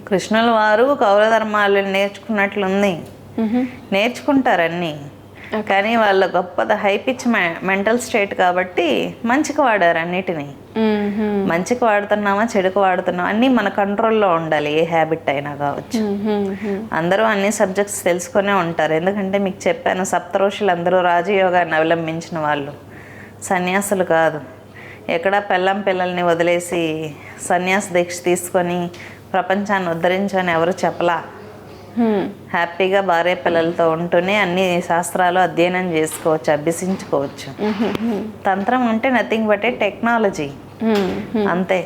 కృష్ణుల వారు కౌరవ ధర్మాలు నేర్చుకున్నట్లుంది, నేర్చుకుంటారన్నీ. కానీ వాళ్ళ గొప్పది హై పిచ్ మెంటల్ స్టేట్ కాబట్టి మంచిగా వాడారు అన్నిటినీ. మంచికి వాడుతున్నామా చెడుకు వాడుతున్నామా అన్నీ మన కంట్రోల్లో ఉండాలి, ఏ హ్యాబిట్ అయినా కావచ్చు. అందరూ అన్ని సబ్జెక్ట్స్ తెలుసుకునే ఉంటారు, ఎందుకంటే మీకు చెప్పాను సప్తఋషులు అందరూ రాజయోగాన్ని అవలంబించిన వాళ్ళు, సన్యాసులు కాదు. ఎక్కడా పిల్లల్ని వదిలేసి సన్యాస దీక్ష తీసుకొని ప్రపంచాన్ని ఉద్ధరించని ఎవరు చెప్పలా. హ్యాపీగా భార్య పిల్లలతో ఉంటూనే అన్ని శాస్త్రాలు అధ్యయనం చేసుకోవచ్చు, అభ్యసించుకోవచ్చు. తంత్రం అంటే నథింగ్ బట్ ఏ టెక్నాలజీ, అంతే.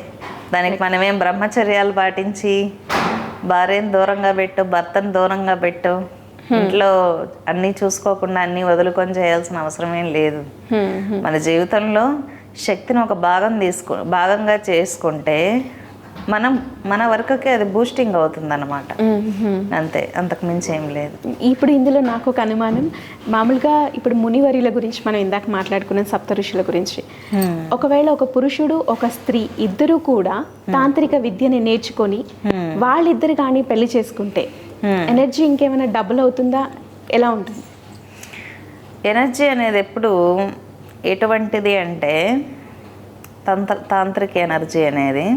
దానికి మనమేం బ్రహ్మచర్యాలు పాటించి భార్యను దూరంగా పెట్టు, భర్తను దూరంగా పెట్టు, ఇంట్లో అన్నీ చూసుకోకుండా అన్నీ వదులుకొని చేయాల్సిన అవసరం ఏం లేదు. మన జీవితంలో శక్తిని ఒక భాగంగా చేసుకుంటే మన వర్క్కి అది బూస్టింగ్ అవుతుంది అన్నమాట, అంతే, అంతకు మించి ఏం లేదు. ఇప్పుడు ఇందులో నాకు ఒక అనుమానం, మామూలుగా ఇప్పుడు మునివరుల గురించి మనం ఇందాక మాట్లాడుకున్నాం, సప్తఋషుల గురించి. ఒకవేళ ఒక పురుషుడు ఒక స్త్రీ ఇద్దరు కూడా తాంత్రిక విద్యని నేర్చుకొని వాళ్ళిద్దరు కానీ పెళ్లి చేసుకుంటే ఎనర్జీ ఇంకేమైనా డబుల్ అవుతుందా, ఎలా ఉంటుంది? ఎనర్జీ అనేది ఎప్పుడు ఎటువంటిది అంటే తాంత్రిక ఎనర్జీ అనేది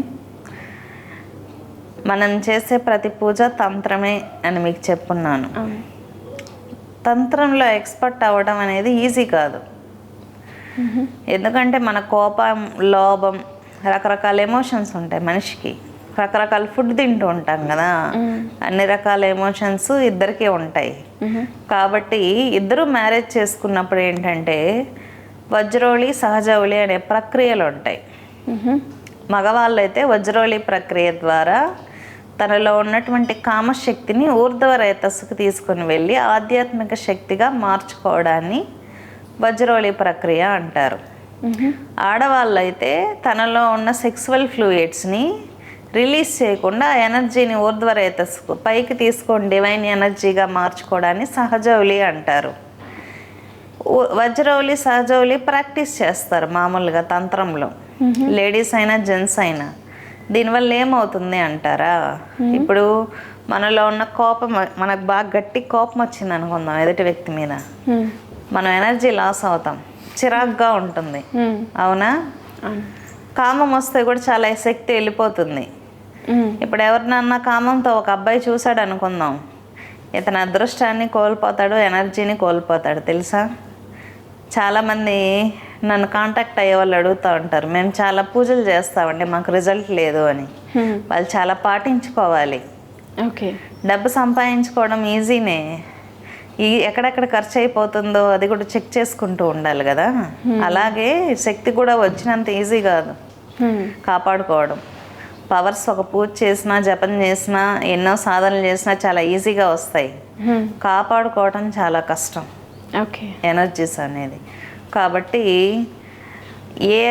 మనం చేసే ప్రతి పూజ తంత్రమే అని మీకు చెప్పున్నాను. తంత్రంలో ఎక్స్పర్ట్ అవ్వడం అనేది ఈజీ కాదు, ఎందుకంటే మన కోపం, లోభం, రకరకాల ఎమోషన్స్ ఉంటాయి మనిషికి. రకరకాల ఫుడ్ తింటూ ఉంటాం కదా, అన్ని రకాల ఎమోషన్స్ ఇద్దరికీ ఉంటాయి. కాబట్టి ఇద్దరు మ్యారేజ్ చేసుకున్నప్పుడు ఏంటంటే వజ్రోళి సహజౌళి అనే ప్రక్రియలు ఉంటాయి. మగవాళ్ళు అయితే వజ్రోళి ప్రక్రియ ద్వారా తనలో ఉన్నటువంటి కామశక్తిని ఊర్ధ్వ రేతస్సుకు తీసుకుని వెళ్ళి ఆధ్యాత్మిక శక్తిగా మార్చుకోవడాన్ని వజ్రోళి ప్రక్రియ అంటారు. ఆడవాళ్ళు అయితే తనలో ఉన్న సెక్సువల్ ఫ్లూయిడ్స్ని రిలీజ్ చేయకుండా ఎనర్జీని ఊర్ధ్వ రేతస్సుకు పైకి తీసుకొని డివైన్ ఎనర్జీగా మార్చుకోవడాన్ని సహజౌళి అంటారు. వజ్రౌళి సహజౌళి ప్రాక్టీస్ చేస్తారు మామూలుగా తంత్రంలో, లేడీస్ అయినా జెంట్స్ అయినా. దీనివల్ల ఏమవుతుంది అంటారా, ఇప్పుడు మనలో ఉన్న కోపం, మనకు బాగా గట్టి కోపం వచ్చింది అనుకుందాం ఎదుటి వ్యక్తి మీద, మనం ఎనర్జీ లాస్ అవుతాం, చిరాగ్గా ఉంటుంది, అవునా? కామం వస్తే కూడా చాలా శక్తి వెళ్ళిపోతుంది. ఇప్పుడు ఎవరినన్నా కామంతో ఒక అబ్బాయి చూశాడు అనుకుందాం, ఇతని అదృష్టాన్ని కోల్పోతాడు, ఎనర్జీని కోల్పోతాడు, తెలుసా? చాలామంది నన్ను కాంటాక్ట్ అయ్యే వాళ్ళు అడుగుతూ ఉంటారు, మేము చాలా పూజలు చేస్తామండి మాకు రిజల్ట్ లేదు అని. వాళ్ళు చాలా పాటించుకోవాలి. ఓకే, డబ్బు సంపాదించుకోవడం ఈజీనే, ఎక్కడెక్కడ ఖర్చు అయిపోతుందో అది కూడా చెక్ చేసుకుంటూ ఉండాలి కదా. అలాగే శక్తి కూడా వచ్చినంత ఈజీ కాదు కాపాడుకోవడం. పవర్స్ ఒక పూజ చేసినా, జపం చేసినా, ఎన్నో సాధనలు చేసినా చాలా ఈజీగా వస్తాయి, కాపాడుకోవడం చాలా కష్టం. ఓకే, ఎనర్జీస్ అనేది. కాబట్టి ఏ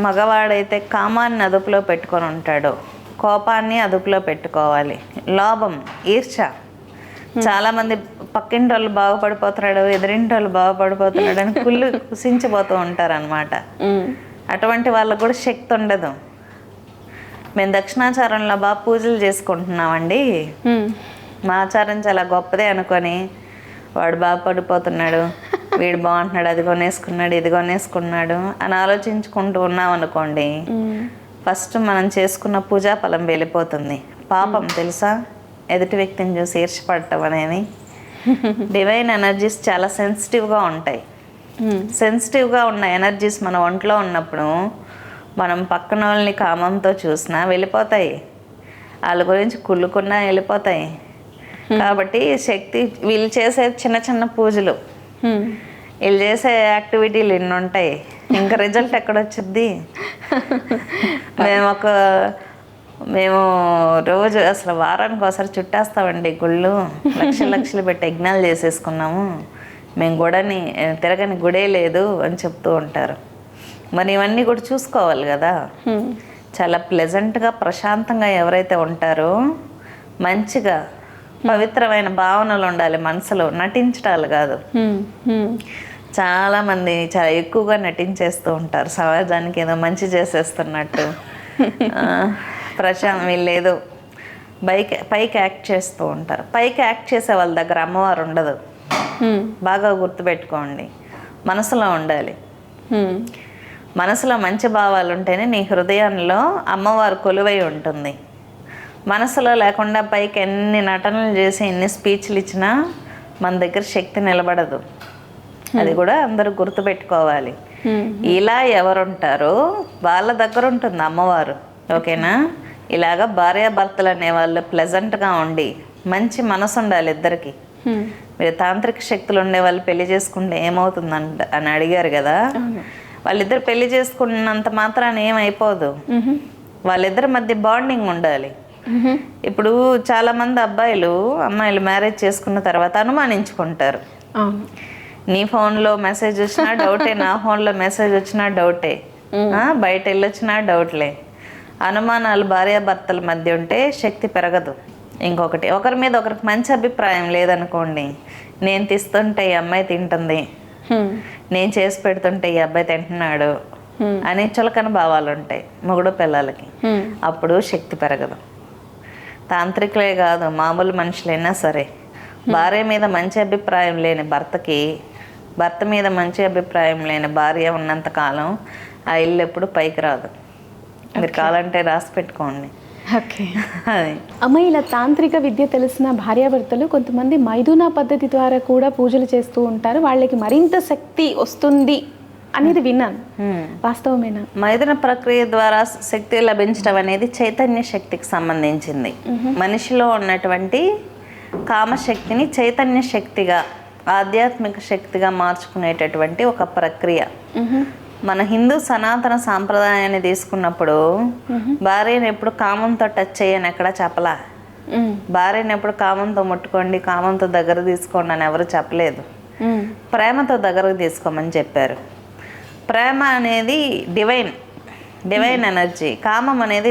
మగవాడైతే కామాన్ని అదుపులో పెట్టుకొని ఉంటాడో కోపాన్ని అదుపులో పెట్టుకోవాలి. లోభం, ఈర్ష్య, చాలామంది పక్కింటి వాళ్ళు బాగుపడిపోతున్నాడు, ఎదురింటి వాళ్ళు బాగుపడిపోతున్నాడు అని కుసించిపోతూ ఉంటారు అనమాట. అటువంటి వాళ్ళకు కూడా శక్తి ఉండదు. మేము దక్షిణాచారంలో బాగా పూజలు చేసుకుంటున్నామండి, మా ఆచారం చాలా గొప్పదే అనుకొని వాడు బాగుపడిపోతున్నాడు, వీడు బాగుంటున్నాడు, అది కొనేసుకున్నాడు, ఇది కొనేసుకున్నాడు అని ఆలోచించుకుంటూ ఉన్నాం అనుకోండి, ఫస్ట్ మనం చేసుకున్న పూజా ఫలం వెళ్ళిపోతుంది. పాపం తెలుసా ఎదుటి వ్యక్తిని చూసి ఈర్ష్యపడటం అనేది. డివైన్ ఎనర్జీస్ చాలా సెన్సిటివ్గా ఉంటాయి. సెన్సిటివ్గా ఉన్న ఎనర్జీస్ మన ఒంట్లో ఉన్నప్పుడు మనం పక్కన వాళ్ళని కామంతో చూసినా వెళ్ళిపోతాయి, వాళ్ళ గురించి కుళ్ళుకున్నా వెళ్ళిపోతాయి. కాబట్టి శక్తి, వీళ్ళు చేసే చిన్న చిన్న పూజలు, వీళ్ళు చేసే యాక్టివిటీలు ఎన్ని ఉంటాయి, ఇంకా రిజల్ట్ ఎక్కడొచ్చుద్ది? మేము రోజు అసలు వారానికి ఒకసారి చుట్టేస్తామండి గుళ్ళు, లక్షలు పెట్టి యజ్ఞాలు చేసేసుకున్నాము, మేము గుడని తిరగని గుడే లేదు అని చెప్తూ ఉంటారు. మరి ఇవన్నీ కూడా చూసుకోవాలి కదా. చాలా ప్లెజెంట్గా ప్రశాంతంగా ఎవరైతే ఉంటారో మంచిగా పవిత్రమైన భావనలు ఉండాలి మనసులో, నటించడాలు కాదు. చాలామంది చాలా ఎక్కువగా నటించేస్తూ ఉంటారు, సమాజానికి ఏదో మంచి చేసేస్తున్నట్టు. వీళ్ళు ఏదో పైకి యాక్ట్ చేస్తూ ఉంటారు. పైకి యాక్ట్ చేసే వాళ్ళ దగ్గర అమ్మవారు ఉండదు, బాగా గుర్తుపెట్టుకోండి, మనసులో ఉండాలి. మనసులో మంచి భావాలు ఉంటేనే నీ హృదయంలో అమ్మవారు కొలువై ఉంటుంది. మనసులో లేకుండా పైకి ఎన్ని నటనలు చేసి ఎన్ని స్పీచ్లు ఇచ్చినా మన దగ్గర శక్తి నిలబడదు. అది కూడా అందరూ గుర్తుపెట్టుకోవాలి. ఇలా ఎవరుంటారో వాళ్ళ దగ్గర ఉంటుంది అమ్మవారు. ఓకేనా? ఇలాగ భార్యాభర్తలు అనేవాళ్ళు ప్లెజెంట్గా ఉండి మంచి మనసు ఉండాలి ఇద్దరికి. మీరు తాంత్రిక శక్తులు ఉండే వాళ్ళు పెళ్లి చేసుకుంటే ఏమవుతుందంట అని అడిగారు కదా. వాళ్ళిద్దరు పెళ్లి చేసుకున్నంత మాత్రాన ఏమైపోదు. వాళ్ళిద్దరి మధ్య బాండింగ్ ఉండాలి. ఇప్పుడు చాలా మంది అమ్మాయిలు మ్యారేజ్ చేసుకున్న తర్వాత అనుమానించుకుంటారు. నీ ఫోన్లో మెసేజ్ వచ్చినా డౌటే, నా ఫోన్లో మెసేజ్ వచ్చినా డౌటే, బయట వెళ్ళొచ్చినా డౌట్లే. అనుమానాలు భార్యాభర్తల మధ్య ఉంటే శక్తి పెరగదు. ఇంకొకటి, ఒకరి మీద ఒకరికి మంచి అభిప్రాయం లేదనుకోండి, నేను తీస్తుంటే ఈ అమ్మాయి తింటుంది, నేను చేసి పెడుతుంటే ఈ అబ్బాయి తింటున్నాడు అని చులకన భావాలు ఉంటాయి మొగుడు పిల్లలకి. అప్పుడు శక్తి పెరగదు. తాంత్రికులే కాదు, మామూలు మనుషులైనా సరే భార్య మీద మంచి అభిప్రాయం లేని భర్తకి, భర్త మీద మంచి అభిప్రాయం లేని భార్య ఉన్నంతకాలం ఆ ఇల్లు ఎప్పుడు పైకి రాదు. మీరు కావాలంటే రాసి పెట్టుకోండి. ఓకే. అమ్మ, ఇలా తాంత్రిక విద్య తెలిసిన భార్యాభర్తలు కొంతమంది మైథున పద్ధతి ద్వారా కూడా పూజలు చేస్తూ ఉంటారు. వాళ్ళకి మరింత శక్తి వస్తుంది అనేది విన్నాను. వాస్తవమేనా? మైథున ప్రక్రియ ద్వారా శక్తి లభించడం అనేది చైతన్య శక్తికి సంబంధించింది. మనిషిలో ఉన్నటువంటి కామశక్తిని చైతన్య శక్తిగా, ఆధ్యాత్మిక శక్తిగా మార్చుకునేటటువంటి ఒక ప్రక్రియ. మన హిందూ సనాతన సాంప్రదాయాన్ని తీసుకున్నప్పుడు భార్యను ఎప్పుడు కామంతో టచ్ చేయని ఎక్కడ చెప్పలా. భార్యను ఎప్పుడు కామంతో ముట్టుకోండి, కామంతో దగ్గర తీసుకోండి అని ఎవరు చెప్పలేదు. ప్రేమతో దగ్గరకు తీసుకోమని చెప్పారు. ప్రేమ అనేది డివైన్ ఎనర్జీ. కామం అనేది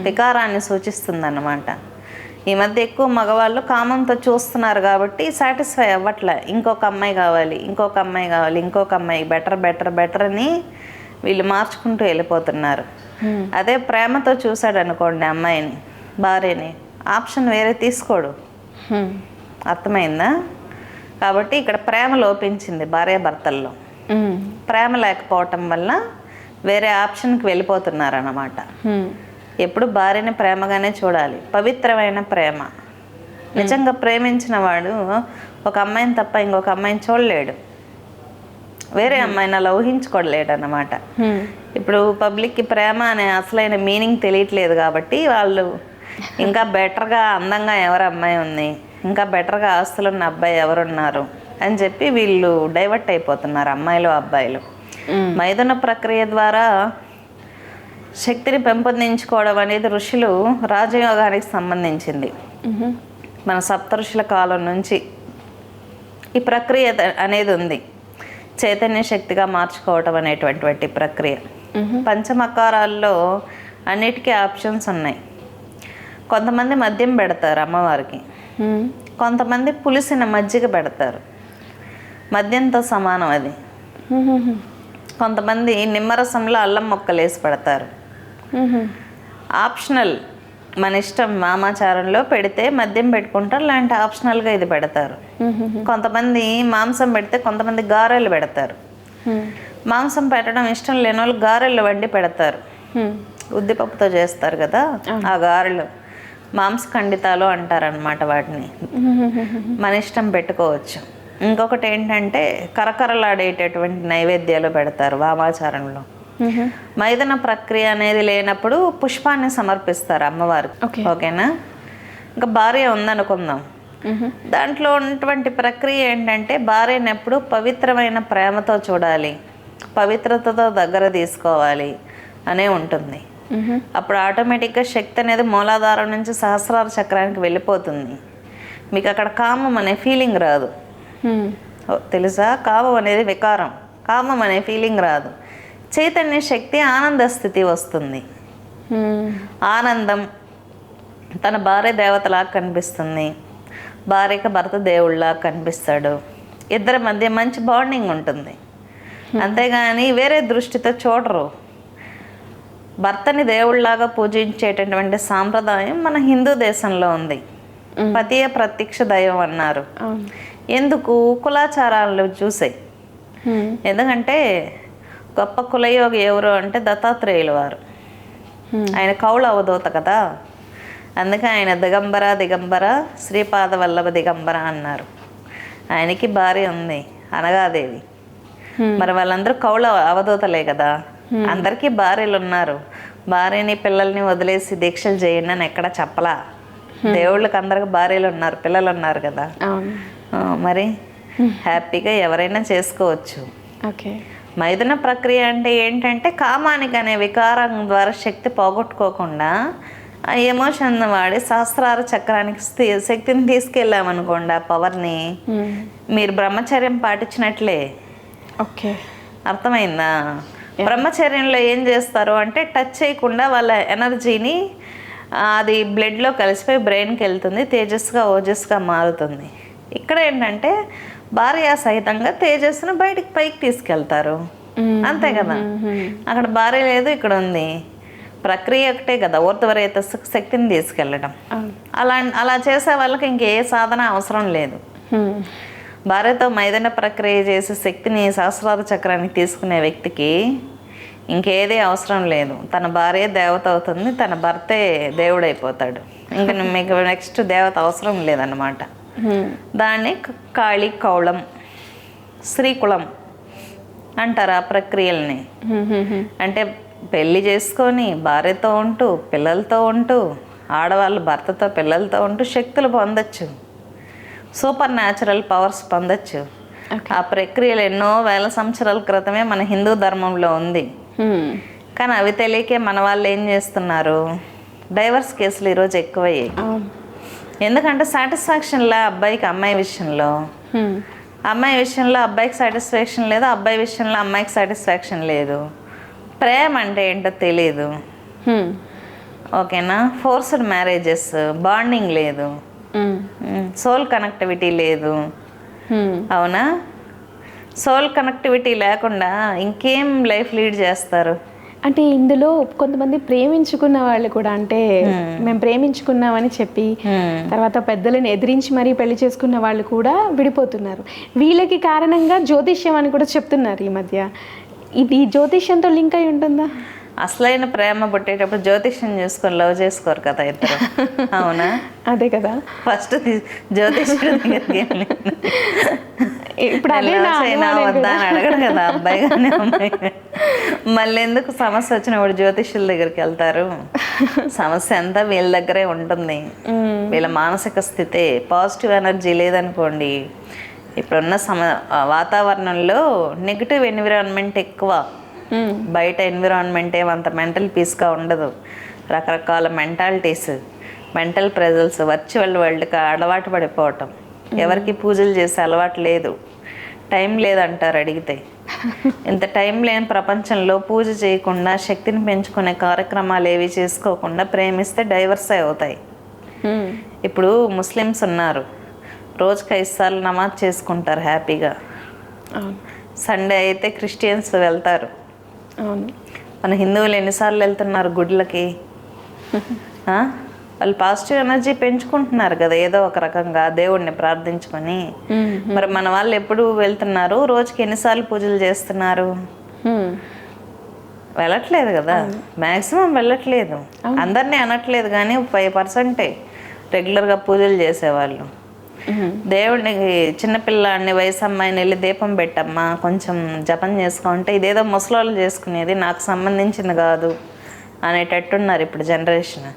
వికారాన్ని సూచిస్తుంది అన్నమాట. ఈ మధ్య ఎక్కువ మగవాళ్ళు కామంతో చూస్తున్నారు కాబట్టి సాటిస్ఫై అవ్వట్లే. ఇంకొక అమ్మాయి కావాలి, ఇంకొక అమ్మాయి కావాలి, ఇంకొక అమ్మాయి, బెటర్ అని వీళ్ళు మార్చుకుంటూ వెళ్ళిపోతున్నారు. అదే ప్రేమతో చూశాడు అనుకోండి అమ్మాయిని, భార్యని, ఆప్షన్ వేరే తీసుకోడు. అర్థమైందా? కాబట్టి ఇక్కడ ప్రేమ లోపించింది భార్యాభర్తల్లో. ప్రేమ లేకపోవటం వల్ల వేరే ఆప్షన్కి వెళ్ళిపోతున్నారు అన్నమాట. ఎప్పుడు భార్యని ప్రేమగానే చూడాలి. పవిత్రమైన ప్రేమ. నిజంగా ప్రేమించిన వాడు ఒక అమ్మాయిని తప్ప ఇంకొక అమ్మాయిని చూడలేడు, వేరే అమ్మాయిని అలా ఊహించుకోలేడు అన్నమాట. ఇప్పుడు పబ్లిక్కి ప్రేమ అనే అసలైన మీనింగ్ తెలియట్లేదు కాబట్టి వాళ్ళు ఇంకా బెటర్గా, అందంగా ఎవరు అమ్మాయి ఉంది, ఇంకా బెటర్గా ఆస్తులున్న అబ్బాయి ఎవరున్నారు అని చెప్పి వీళ్ళు డైవర్ట్ అయిపోతున్నారు, అమ్మాయిలు అబ్బాయిలు. మైథున ప్రక్రియ ద్వారా శక్తిని పెంపొందించుకోవడం అనేది ఋషులు రాజయోగానికి సంబంధించింది. మన సప్తఋషుల కాలం నుంచి ఈ ప్రక్రియ అనేది ఉంది. చైతన్య శక్తిగా మార్చుకోవటం అనేటువంటి ప్రక్రియ. పంచమకారాల్లో అన్నిటికీ ఆప్షన్స్ ఉన్నాయి. కొంతమంది మద్యం పెడతారు అమ్మవారికి, కొంతమంది పులిసిన మజ్జిగ పెడతారు, మద్యంతో సమానం అది. కొంతమంది నిమ్మరసంలో అల్లం మొక్కలు వేసి పెడతారు. ఆప్షనల్, మన ఇష్టం. వామాచారంలో పెడితే మద్యం పెట్టుకుంటారు, లాంటి ఆప్షనల్గా ఇది పెడతారు. కొంతమంది మాంసం పెడితే కొంతమంది గారెలు పెడతారు. మాంసం పెట్టడం ఇష్టం లేని వాళ్ళు గారెలు వండి పెడతారు. ఉద్దిపప్పుతో చేస్తారు కదా ఆ గారెలు, మాంసఖండితాలు అంటారనమాట వాటిని. మన ఇష్టం పెట్టుకోవచ్చు. ఇంకొకటి ఏంటంటే కరకరలాడేటటువంటి నైవేద్యాలు పెడతారు వామాచారంలో. మైథున ప్రక్రియ అనేది లేనప్పుడు పుష్పాన్ని సమర్పిస్తారు అమ్మవారికి. ఓకేనా? ఇంకా భార్య ఉందనుకుందాం. దాంట్లో ఉన్నటువంటి ప్రక్రియ ఏంటంటే భార్యను ఎప్పుడు పవిత్రమైన ప్రేమతో చూడాలి, పవిత్రతతో దగ్గర తీసుకోవాలి అనే ఉంటుంది. అప్పుడు ఆటోమేటిక్గా శక్తి అనేది మూలాధారం నుంచి సహస్రార చక్రానికి వెళ్ళిపోతుంది. మీకు అక్కడ కామం అనే ఫీలింగ్ రాదు. తెలుసా? కామం అనేది వికారం, కామం అనే ఫీలింగ్ రాదు. చైతన్య శక్తి ఆనంద స్థితి వస్తుంది. ఆనందం. తన భార్య దేవతలాగా కనిపిస్తుంది, భార్యకి భర్త దేవుళ్ళలాగా కనిపిస్తాడు. ఇద్దరి మధ్య మంచి బాండింగ్ ఉంటుంది. అంతేగాని వేరే దృష్టితో చూడరు. భర్తని దేవుళ్ళలాగా పూజించేటటువంటి సాంప్రదాయం మన హిందూ దేశంలో ఉంది. పతియే ప్రత్యక్ష దైవం అన్నారు. ఎందుకు? కులాచారాలు చూసాయి. ఎందుకంటే గొప్ప కులయోగి ఎవరు అంటే దత్తాత్రేయుల వారు. ఆయన కౌళ అవధూత కదా, అందుకే ఆయన దిగంబర దిగంబర శ్రీపాద వల్లభ దిగంబర అన్నారు. ఆయనకి భార్య ఉంది అనగాదేవి. మరి వాళ్ళందరూ కౌళ అవధూతలే కదా, అందరికీ భార్యలు ఉన్నారు. భార్యని పిల్లల్ని వదిలేసి దీక్షలు చేయండి అని ఎక్కడ చెప్పలా. దేవుళ్ళకి అందరికి భార్యలు ఉన్నారు, పిల్లలు ఉన్నారు కదా. మరి హ్యాపీగా ఎవరైనా చేసుకోవచ్చు. ఓకే. మైథున ప్రక్రియ అంటే ఏంటంటే కామానికి అనే వికారం ద్వారా శక్తి పోగొట్టుకోకుండా ఆ ఎమోషన్ వాడి సహస్రార చక్రానికి శక్తిని తీసుకెళ్ళామనుకోండి, ఆ పవర్ని, మీరు బ్రహ్మచర్యం పాటించినట్లే. ఓకే, అర్థమైందా? బ్రహ్మచర్యంలో ఏం చేస్తారు అంటే టచ్ చేయకుండా వాళ్ళ ఎనర్జీని అది బ్లడ్లో కలిసిపోయి బ్రెయిన్కి వెళ్తుంది, తేజస్గా ఓజస్గా మారుతుంది. ఇక్కడ ఏంటంటే భార్య సహితంగా తేజస్సును బయటికి పైకి తీసుకెళ్తారు, అంతే కదా. అక్కడ భార్య లేదు, ఇక్కడ ఉంది. ప్రక్రియ ఒకటే కదా, ఊర్ధ్వరేత శక్తిని తీసుకెళ్ళడం. అలా చేసే వాళ్ళకి ఇంకే సాధన అవసరం లేదు. భార్యతో మైథున ప్రక్రియ చేసే శక్తిని సహస్రార చక్రానికి తీసుకునే వ్యక్తికి ఇంకేది అవసరం లేదు. తన భార్య దేవత అవుతుంది, తన భర్తే దేవుడైపోతాడు. ఇంకా మీకు నెక్స్ట్ దేవత అవసరం లేదన్నమాట. దాన్ని కాళీ కౌళం శ్రీకులం అంటారు ఆ ప్రక్రియల్ని. అంటే పెళ్ళి చేసుకొని భార్యతో ఉంటూ పిల్లలతో ఉంటూ, ఆడవాళ్ళు భర్తతో పిల్లలతో ఉంటూ శక్తులు పొందొచ్చు, సూపర్ న్యాచురల్ పవర్స్ పొందొచ్చు. ఆ ప్రక్రియలు ఎన్నో వేల సంవత్సరాల క్రితమే మన హిందూ ధర్మంలో ఉంది. కానీ అవి తెలియకే మన వాళ్ళు ఏం చేస్తున్నారు, డైవర్స్ కేసులు ఈరోజు ఎక్కువయ్యాయి. ఎందుకంటే సాటిస్ఫాక్షన్లా అబ్బాయికి అమ్మాయి విషయంలో, అమ్మాయి విషయంలో అబ్బాయికి సాటిస్ఫాక్షన్ లేదు, అబ్బాయి విషయంలో అమ్మాయికి సాటిస్ఫాక్షన్ లేదు. ప్రేమ అంటే ఏంటో తెలీదు, ఓకేనా. ఫోర్స్డ్ మ్యారేజెస్, బాండింగ్ లేదు, సోల్ కనెక్టివిటీ లేదు, అవునా. సోల్ కనెక్టివిటీ లేకుండా ఇంకేం లైఫ్ లీడ్ చేస్తారు? అంటే ఇందులో కొంతమంది ప్రేమించుకున్న వాళ్ళు కూడా, అంటే మేము ప్రేమించుకున్నామని చెప్పి తర్వాత పెద్దలను ఎదిరించి మరీ పెళ్లి చేసుకున్న వాళ్ళు కూడా విడిపోతున్నారు. వీళ్ళకి కారణంగా జ్యోతిష్యం అని కూడా చెప్తున్నారు ఈ మధ్య. ఇది జ్యోతిష్యంతో లింక్ అయి ఉంటుందా? అసలైన ప్రేమ పుట్టేటప్పుడు జ్యోతిష్యం చేసుకొని లవ్ చేసుకోరు కదా ఇద్దరు, అవునా? అదే కదా, ఫస్ట్ జ్యోతిష్యం ఇప్పుడు వద్దా అని అడగడు కదా అబ్బాయి కానీ అమ్మాయి. మళ్ళీ ఎందుకు సమస్య వచ్చినప్పుడు జ్యోతిష్యుల దగ్గరికి వెళ్తారు? సమస్య అంతా వీళ్ళ దగ్గరే ఉంటుంది, వీళ్ళ మానసిక స్థితే. పాజిటివ్ ఎనర్జీ లేదనుకోండి, ఇప్పుడున్న వాతావరణంలో నెగిటివ్ ఎన్విరాన్మెంట్ ఎక్కువ. బయట ఎన్విరాన్మెంట్ ఏమంత మెంటల్ పీస్గా ఉండదు. రకరకాల మెంటాలిటీస్, మెంటల్ ప్రెజల్స్, వర్చువల్ వరల్డ్కి అలవాటు పడిపోవటం. ఎవరికి పూజలు చేసే అలవాటు లేదు, టైం లేదంటారు అడిగితే. ఇంత టైం లేని ప్రపంచంలో పూజ చేయకుండా శక్తిని పెంచుకునే కార్యక్రమాలు ఏవి చేసుకోకుండా ప్రేమిస్తే డైవర్స్ అవుతాయి. ఇప్పుడు ముస్లిమ్స్ ఉన్నారు, రోజుకి 5 సార్లు నమాజ్ చేసుకుంటారు హ్యాపీగా. సండే అయితే క్రిస్టియన్స్ వెళ్తారు. మన హిందువులు ఎన్నిసార్లు వెళ్తున్నారు గుడ్లకి? వాళ్ళు పాజిటివ్ ఎనర్జీ పెంచుకుంటున్నారు కదా ఏదో ఒక రకంగా దేవుడిని ప్రార్థించుకొని. మరి మన వాళ్ళు ఎప్పుడు వెళ్తున్నారు? రోజుకి ఎన్నిసార్లు పూజలు చేస్తున్నారు? వెళ్ళట్లేదు కదా, మ్యాక్సిమం వెళ్ళట్లేదు. అందరినీ అనట్లేదు కానీ 5% రెగ్యులర్గా పూజలు చేసేవాళ్ళు. దేవుడికి చిన్నపిల్లాడిని వయసు అమ్మాయిని వెళ్ళి దీపం పెట్టమ్మా కొంచెం జపం చేసుకుంటే ఇదేదో ముసలోళ్ళు చేసుకునేది, నాకు సంబంధించింది కాదు అనేటట్టున్నారు ఇప్పుడు జనరేషన్.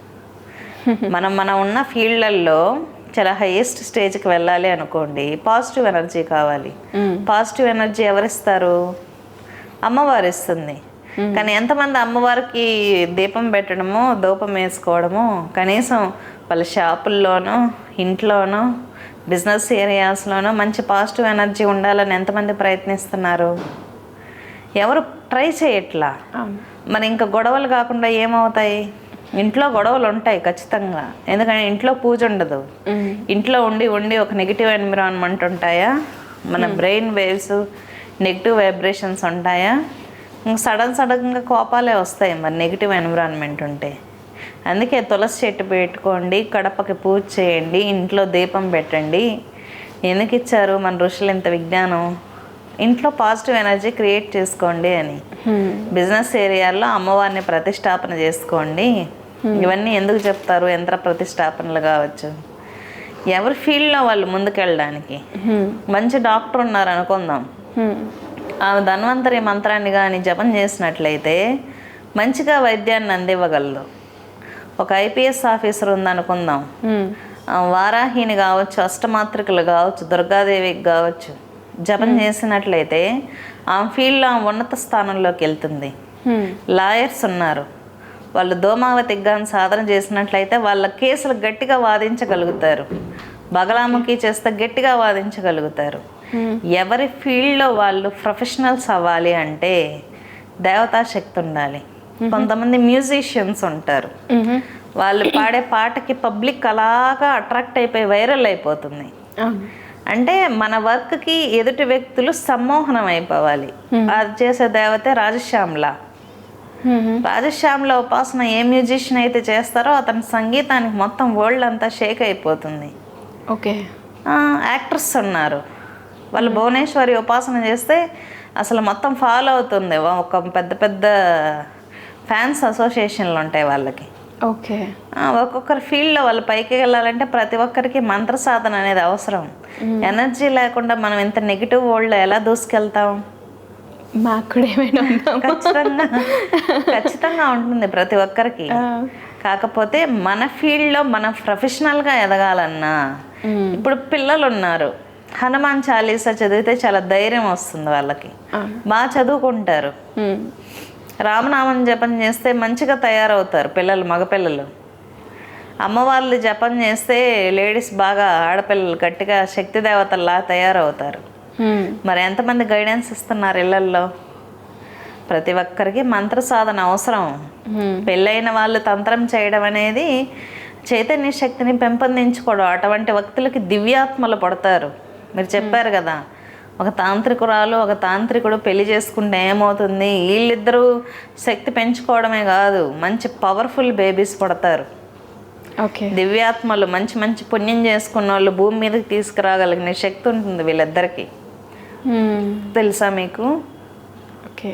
మనం ఉన్న ఫీల్డ్లలో చాలా హైయెస్ట్ స్టేజ్కి వెళ్ళాలి అనుకోండి, పాజిటివ్ ఎనర్జీ కావాలి. పాజిటివ్ ఎనర్జీ ఎవరిస్తారు? అమ్మవారు ఇస్తుంది. కానీ ఎంతమంది అమ్మవారికి దీపం పెట్టడము, ధూపం వేసుకోవడము, కనీసం వాళ్ళ షాపుల్లోనూ ఇంట్లోనూ బిజినెస్ ఏరియాస్లోనూ మంచి పాజిటివ్ ఎనర్జీ ఉండాలని ఎంతమంది ప్రయత్నిస్తున్నారు? ఎవరు ట్రై చేయట్లా. మరి ఇంకా గొడవలు కాకుండా ఏమవుతాయి? ఇంట్లో గొడవలు ఉంటాయి ఖచ్చితంగా, ఎందుకంటే ఇంట్లో పూజ ఉండదు. ఇంట్లో ఉండి ఒక నెగిటివ్ ఎన్విరాన్మెంట్ ఉంటాయా? మన బ్రెయిన్ వేవ్స్, నెగిటివ్ వైబ్రేషన్స్ ఉంటాయా? సడన్గా కోపాలే వస్తాయి మరి నెగిటివ్ ఎన్విరాన్మెంట్ ఉంటే. అందుకే తులసి చెట్టు పెట్టుకోండి, గడపకి పూజ చేయండి, ఇంట్లో దీపం పెట్టండి. ఎందుకు ఇచ్చారు మన ఋషులు ఇంత విజ్ఞానం? ఇంట్లో పాజిటివ్ ఎనర్జీ క్రియేట్ చేసుకోండి అని. బిజినెస్ ఏరియాల్లో అమ్మవారిని ప్రతిష్టాపన చేసుకోండి. ఇవన్నీ ఎందుకు చెప్తారు? యంత్ర ప్రతిష్టాపనలు కావచ్చు, ఎవరి ఫీల్డ్లో వాళ్ళు ముందుకెళ్ళడానికి. మంచి డాక్టర్ ఉన్నారు అనుకుందాం, ఆమె ధన్వంతరి మంత్రాన్ని కానీ జపం చేసినట్లయితే మంచిగా వైద్యాన్ని అందివ్వగలదు. ఒక ఐపీఎస్ ఆఫీసర్ ఉందనుకుందాం, వారాహిని కావచ్చు, అష్టమాత్రికలు కావచ్చు, దుర్గాదేవికి కావచ్చు, జపం చేసినట్లయితే ఆమె ఫీల్డ్లో ఆమె ఉన్నత స్థానంలోకి వెళ్తుంది. లాయర్స్ ఉన్నారు, వాళ్ళు దోమావతికి కానీ సాధన చేసినట్లయితే వాళ్ళ కేసులు గట్టిగా వాదించగలుగుతారు. బగలాముఖి చేస్తే గట్టిగా వాదించగలుగుతారు. ఎవరి ఫీల్డ్లో వాళ్ళు ప్రొఫెషనల్స్ అవ్వాలి అంటే దేవతా శక్తి ఉండాలి. కొంతమంది మ్యూజిషియన్స్ ఉంటారు, వాళ్ళు పాడే పాటకి పబ్లిక్ అలాగా అట్రాక్ట్ అయిపోయి వైరల్ అయిపోతుంది. అంటే మన వర్క్కి ఎదుటి వ్యక్తులు సమ్మోహనం అయిపోవాలి. అది చేసే దేవతే రాజశ్యామల. రాజశ్యామల ఉపాసన ఏ మ్యూజిషియన్ అయితే చేస్తారో అతని సంగీతానికి మొత్తం వరల్డ్ అంతా షేక్ అయిపోతుంది. ఓకే. యాక్టర్స్ ఉన్నారు, వాళ్ళు భువనేశ్వరి ఉపాసన చేస్తే అసలు మొత్తం ఫాలో అవుతుంది. ఒక పెద్ద పెద్ద ఫ్యాన్స్ అసోసియేషన్లు ఉంటాయి వాళ్ళకి. ఓకే. ఒక్కొక్కరి ఫీల్డ్లో వాళ్ళు పైకి వెళ్ళాలంటే ప్రతి ఒక్కరికి మంత్ర సాధన అనేది అవసరం. ఎనర్జీ లేకుండా మనం ఇంత నెగిటివ్ వరల్డ్లో ఎలా దూసుకెళ్తాం? మాకు కూడా ఏమైనా ఖచ్చితంగా ఉంటుంది ప్రతి ఒక్కరికి. కాకపోతే మన ఫీల్డ్లో మనం ప్రొఫెషనల్గా ఎదగాలన్నా, ఇప్పుడు పిల్లలు ఉన్నారు, హనుమాన్ చాలీసా చదివితే చాలా ధైర్యం వస్తుంది వాళ్ళకి, బాగా చదువుకుంటారు. రామనామం జపం చేస్తే మంచిగా తయారవుతారు పిల్లలు, మగపిల్లలు. అమ్మవార్లు జపం చేస్తే లేడీస్ బాగా, ఆడపిల్లలు గట్టిగా శక్తి దేవతల్లా తయారవుతారు. మరి ఎంతమంది గైడెన్స్ ఇస్తున్నారు ఇళ్ళల్లో? ప్రతి ఒక్కరికి మంత్ర సాధన అవసరం. పెళ్ళైన వాళ్ళు తంత్రం చేయడం అనేది చైతన్య శక్తిని పెంపొందించుకోవడం. అటువంటి వ్యక్తులకి దివ్యాత్మలు పడతారు. మీరు చెప్పారు కదా, ఒక తాంత్రికురాలు ఒక తాంత్రికుడు పెళ్లి చేసుకుంటే ఏమవుతుంది? వీళ్ళిద్దరూ శక్తి పెంచుకోవడమే కాదు, మంచి పవర్ఫుల్ బేబీస్ పడతారు. ఓకే. దివ్యాత్మలు, మంచి మంచి పుణ్యం చేసుకున్న వాళ్ళు భూమి మీదకి తీసుకురాగలిగిన శక్తి ఉంటుంది వీళ్ళిద్దరికి. తెలుసా మీకు? ఓకే.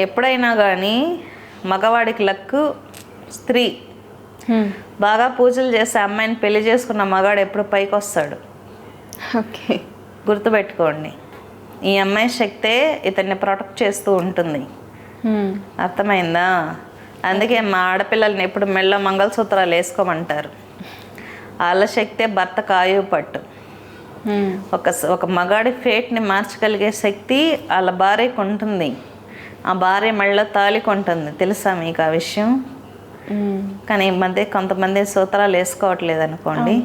ఎప్పుడైనా కానీ మగవాడికి లక్కు, స్త్రీ బాగా పూజలు చేసే అమ్మాయిని పెళ్లి చేసుకున్న మగాడు ఎప్పుడు పైకి వస్తాడు. ఓకే. గుర్తుపెట్టుకోండి, ఈ అమ్మాయి శక్తే ఇతన్ని ప్రొటెక్ట్ చేస్తూ ఉంటుంది. అర్థమైందా? అందుకే మా ఆడపిల్లల్ని ఎప్పుడు మెళ్ళ మంగళసూత్రాలు వేసుకోమంటారు. వాళ్ళ శక్తే భర్తకు ఆయువు పట్టు. ఒక మగాడి ఫేట్ని మార్చగలిగే శక్తి వాళ్ళ భార్యకు ఉంటుంది. ఆ భార్య మెళ్ళ తాళి కొంటుంది. తెలుసా మీకు ఆ విషయం? కానీ ఈ మధ్య కొంతమంది సూత్రాలు వేసుకోవట్లేదు అనుకోండి,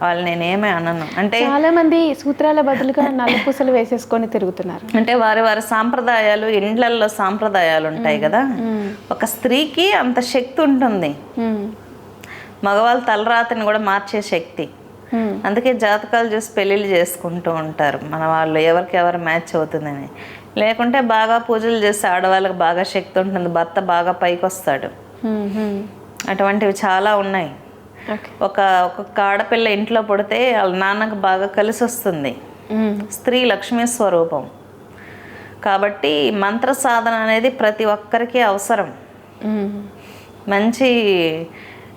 వాళ్ళు నేనేమీ అనను. అంటే చాలా మంది సూత్రాల బదులుగా నల్లపూసలు వేసేసుకొని తిరుగుతున్నారు. అంటే వారి వారి సాంప్రదాయాలు, ఇండ్లల్లో సాంప్రదాయాలు ఉంటాయి కదా. ఒక స్త్రీకి అంత శక్తి ఉంటుంది, మగవాళ్ళ తలరాతని కూడా మార్చే శక్తి. అందుకే జాతకాలు చూసి పెళ్ళిళ్ళు చేసుకుంటూ ఉంటారు మన వాళ్ళు, ఎవరికి ఎవరు మ్యాచ్ అవుతుందని. లేకుంటే బాగా పూజలు చేస్తే ఆడవాళ్ళకి బాగా శక్తి ఉంటుంది, భర్త బాగా పైకి వస్తాడు. అటువంటివి చాలా ఉన్నాయి. ఒక్కొక్క ఆడపిల్ల ఇంట్లో పుడితే వాళ్ళ నాన్నకు బాగా కలిసి వస్తుంది. స్త్రీ లక్ష్మీ స్వరూపం కాబట్టి మంత్ర సాధన అనేది ప్రతి ఒక్కరికి అవసరం. మంచి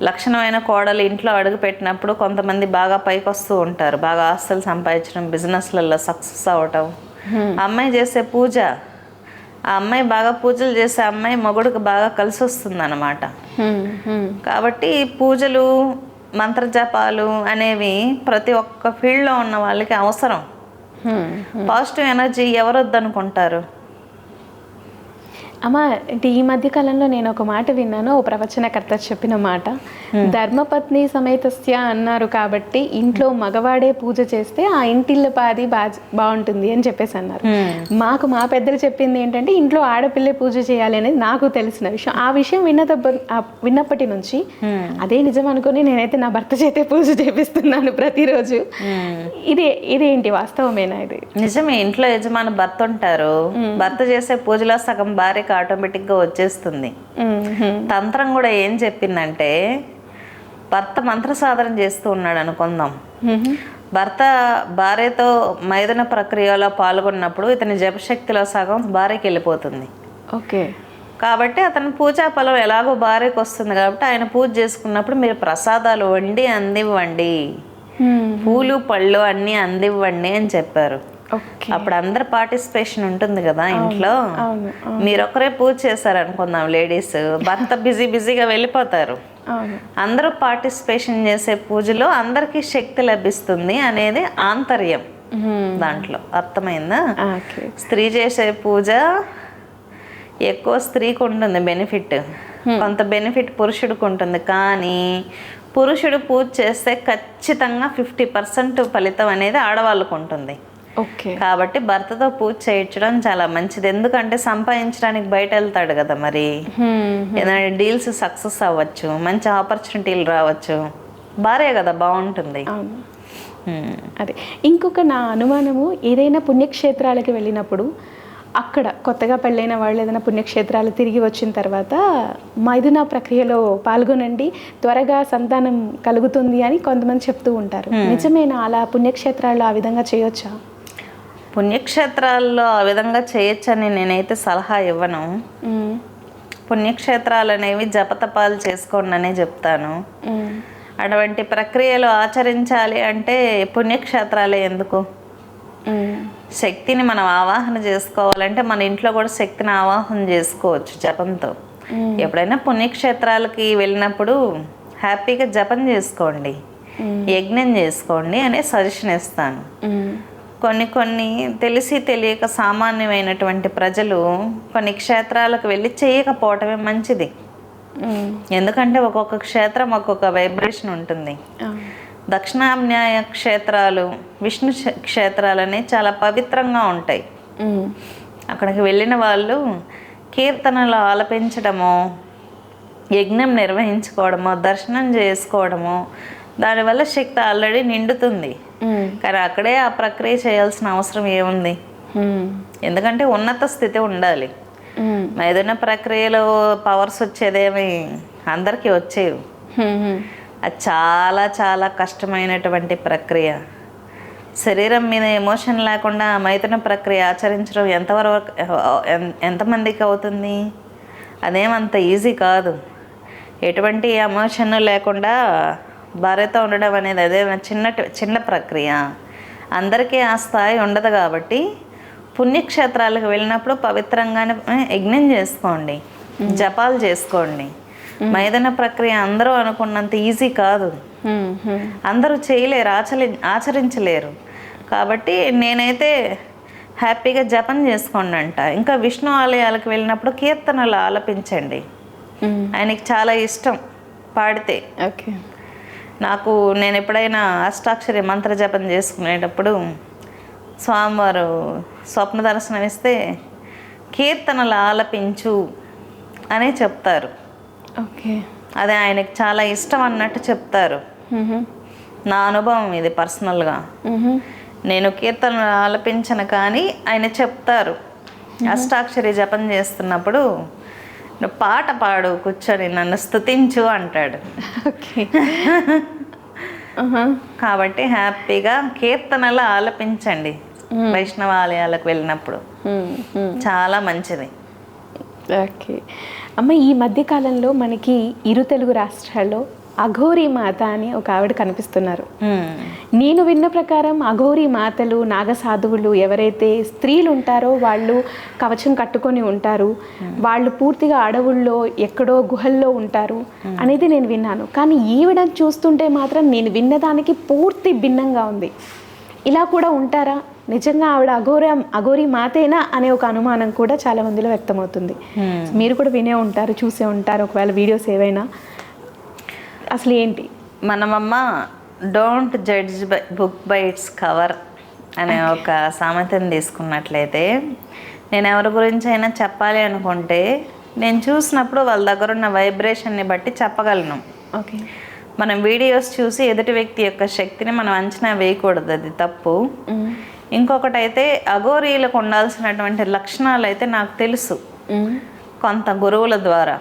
లక్షణమైన కోడలు ఇంట్లో అడుగు పెట్టినప్పుడు కొంతమంది బాగా పైకి వస్తూ ఉంటారు, బాగా ఆస్తులు సంపాదించడం, బిజినెస్లలో సక్సెస్ అవ్వటం. అమ్మాయి చేసే పూజ, ఆ అమ్మాయి బాగా పూజలు చేసే అమ్మాయి మొగుడికి బాగా కలిసి వస్తుంది అన్నమాట. కాబట్టి పూజలు, మంత్రజపాలు అనేవి ప్రతి ఒక్క ఫీల్డ్లో ఉన్న వాళ్ళకి అవసరం. పాజిటివ్ ఎనర్జీ ఎవరు వద్దనుకుంటారు? అమ్మ, అంటే ఈ మధ్య కాలంలో నేను ఒక మాట విన్నాను, ఓ ప్రవచనకర్త చెప్పిన మాట, ధర్మపత్ని సమేతస్య అన్నారు కాబట్టి ఇంట్లో మగవాడే పూజ చేస్తే ఆ ఇంటిల్ల పాది బాగుంటుంది అని చెప్పేసి అన్నారు. మాకు మా పెద్దలు చెప్పింది ఏంటంటే ఇంట్లో ఆడపిల్లే పూజ చేయాలి అనేది నాకు తెలిసిన విషయం. ఆ విషయం విన్నప్పటి నుంచి అదే నిజం అనుకుని నేనైతే నా భర్త చేతే పూజ చేపిస్తున్నాను ప్రతిరోజు. ఇదేంటి వాస్తవమేనా? ఇది నిజమే. ఇంట్లో యజమాని భర్త ఉంటారు, భర్త చేసే పూజలో సగం భార్య ఆటోమేటిక్గా వచ్చేస్తుంది. తంత్రం కూడా ఏం చెప్పిందంటే, భర్త మంత్ర సాధన చేస్తూ ఉన్నాడు అనుకుందాం, భర్త భార్యతో మైథున ప్రక్రియలో పాల్గొన్నప్పుడు ఇతని జపశక్తిలో సగం భార్యకి వెళ్ళిపోతుంది. ఓకే. కాబట్టి అతను పూజా ఫలం ఎలాగో భార్యకు వస్తుంది కాబట్టి ఆయన పూజ చేసుకున్నప్పుడు మీరు ప్రసాదాలు వండి అందివ్వండి, పూలు పళ్ళు అన్నీ అందివ్వండి అని చెప్పారు. అప్పుడు అందరు పార్టిసిపేషన్ ఉంటుంది కదా ఇంట్లో. మీరు ఒకరే పూజ చేశారు అనుకుందాం లేడీస్, భర్త బిజీగా వెళ్ళిపోతారు. అందరూ పార్టిసిపేషన్ చేసే పూజలో అందరికీ శక్తి లభిస్తుంది అనేది ఆంతర్యం దాంట్లో. అర్థమైందా? స్త్రీ చేసే పూజ ఎక్కువ స్త్రీకి ఉంటుంది బెనిఫిట్, కొంత బెనిఫిట్ పురుషుడికి ఉంటుంది. కానీ పురుషుడు పూజ చేస్తే ఖచ్చితంగా 50% ఫలితం అనేది ఆడవాళ్ళకు ఉంటుంది. కాబట్టి భర్తతో పూజ చేయించడం చాలా మంచిది. ఎందుకంటే సంపాదించడానికి బయట వెళ్తాడు కదా, మరి ఏదైనా డీల్స్ సక్సెస్ అవ్వచ్చు, మంచి ఆపర్చునిటీలు రావచ్చు, భార్య కదా బాగుంటుంది. అదే ఇంకొక నా అనుమానము, ఏదైనా పుణ్యక్షేత్రాలకి వెళ్ళినప్పుడు అక్కడ కొత్తగా పెళ్ళైన వాళ్ళు ఏదైనా పుణ్యక్షేత్రాలు తిరిగి వచ్చిన తర్వాత మైథున ప్రక్రియలో పాల్గొనండి, త్వరగా సంతానం కలుగుతుంది అని కొంతమంది చెప్తూ ఉంటారు. నిజమేనా? అలా పుణ్యక్షేత్రాల్లో ఆ విధంగా చేయొచ్చా? పుణ్యక్షేత్రాల్లో ఆ విధంగా చేయొచ్చని నేనైతే సలహా ఇవ్వను. పుణ్యక్షేత్రాలు అనేవి జపతపాలు చేసుకోండి అనే చెప్తాను. అటువంటి ప్రక్రియలు ఆచరించాలి అంటే పుణ్యక్షేత్రాలే ఎందుకు? శక్తిని మనం ఆవాహన చేసుకోవాలంటే మన ఇంట్లో కూడా శక్తిని ఆవాహన చేసుకోవచ్చు జపంతో. ఎప్పుడైనా పుణ్యక్షేత్రాలకి వెళ్ళినప్పుడు హ్యాపీగా జపం చేసుకోండి, యజ్ఞం చేసుకోండి అనే సజెషన్ ఇస్తాను. కొన్ని తెలిసి తెలియక సామాన్యమైనటువంటి ప్రజలు కొన్ని క్షేత్రాలకు వెళ్ళి చేయకపోవటమే మంచిది. ఎందుకంటే ఒక్కొక్క క్షేత్రం ఒక్కొక్క వైబ్రేషన్ ఉంటుంది. దక్షిణామ్నాయ క్షేత్రాలు, విష్ణు క్షేత్రాలని చాలా పవిత్రంగా ఉంటాయి. అక్కడికి వెళ్ళిన వాళ్ళు కీర్తనలు ఆలపించడమో, యజ్ఞం నిర్వహించుకోవడమో, దర్శనం చేసుకోవడమో, దానివల్ల శక్తి ఆల్రెడీ నిండుతుంది. కానీ అక్కడే ఆ ప్రక్రియ చేయాల్సిన అవసరం ఏముంది? ఎందుకంటే ఉన్నత స్థితి ఉండాలి. మైథున ప్రక్రియలో పవర్స్ వచ్చేదేమి అందరికీ వచ్చేవి. అది చాలా చాలా కష్టమైనటువంటి ప్రక్రియ. శరీరం మీద ఎమోషన్ లేకుండా మైథున ప్రక్రియ ఆచరించడం ఎంతమందికి అవుతుంది? అదేమంత ఈజీ కాదు. ఎటువంటి ఎమోషన్ లేకుండా భార్యతో ఉండడం అనేది అదే చిన్న ప్రక్రియ. అందరికీ ఆ స్థాయి ఉండదు. కాబట్టి పుణ్యక్షేత్రాలకు వెళ్ళినప్పుడు పవిత్రంగానే యజ్ఞం చేసుకోండి, జపాలు చేసుకోండి. మైథున ప్రక్రియ అందరూ అనుకున్నంత ఈజీ కాదు, అందరూ చేయలేరు, ఆచరించలేరు. కాబట్టి నేనైతే హ్యాపీగా జపం చేసుకోండి అంట. ఇంకా విష్ణు ఆలయాలకు వెళ్ళినప్పుడు కీర్తనలు ఆలపించండి, ఆయనకి చాలా ఇష్టం పాడితే. నేను ఎప్పుడైనా అష్టాక్షరి మంత్ర జపం చేసుకునేటప్పుడు స్వామివారు స్వప్న దర్శనం ఇస్తే కీర్తనలు ఆలపించు అని చెప్తారు. అది ఆయనకి చాలా ఇష్టం అన్నట్టు చెప్తారు. నా అనుభవం ఇది పర్సనల్గా. నేను కీర్తనలు ఆలపించను, కానీ ఆయన చెప్తారు అష్టాక్షరి జపం చేస్తున్నప్పుడు నువ్వు పాట పాడు, కూర్చొని నన్ను స్తుతించు అంటాడు. కాబట్టి హ్యాపీగా కీర్తనలు ఆలపించండి వైష్ణవ ఆలయాలకు వెళ్ళినప్పుడు, చాలా మంచిది. ఓకే అమ్మ, ఈ మధ్యకాలంలో మనకి ఇరు తెలుగు రాష్ట్రాల్లో అఘోరీ మాత అని ఒక ఆవిడ కనిపిస్తున్నారు. నేను విన్న ప్రకారం అఘోరీ మాతలు, నాగసాధువులు ఎవరైతే స్త్రీలు ఉంటారో వాళ్ళు కవచం కట్టుకొని ఉంటారు, వాళ్ళు పూర్తిగా అడవుల్లో ఎక్కడో గుహల్లో ఉంటారు అనేది నేను విన్నాను. కానీ ఈవిడ చూస్తుంటే మాత్రం నేను విన్నదానికి పూర్తి భిన్నంగా ఉంది. ఇలా కూడా ఉంటారా? నిజంగా ఆవిడ అఘోరీ మాతేనా అనే ఒక అనుమానం కూడా చాలా మందిలో వ్యక్తమవుతుంది. మీరు కూడా వినే ఉంటారు, చూసే ఉంటారు, ఒకవేళ వీడియోస్ ఏవైనా. అసలు ఏంటి? మనమమ్మ don't judge book by its cover అనే ఒక సామెతను తీసుకున్నట్లయితే, నేను ఎవరి గురించి అయినా చెప్పాలి అనుకుంటే నేను చూసినప్పుడు వాళ్ళ దగ్గర ఉన్న వైబ్రేషన్ని బట్టి చెప్పగలను. ఓకే, మనం వీడియోస్ చూసి ఎదుటి వ్యక్తి యొక్క శక్తిని మనం అంచనా వేయకూడదు, అది తప్పు. ఇంకొకటి అయితే అఘోరీలకు ఉండాల్సినటువంటి లక్షణాలు అయితే నాకు తెలుసు కొంత గురువుల ద్వారా.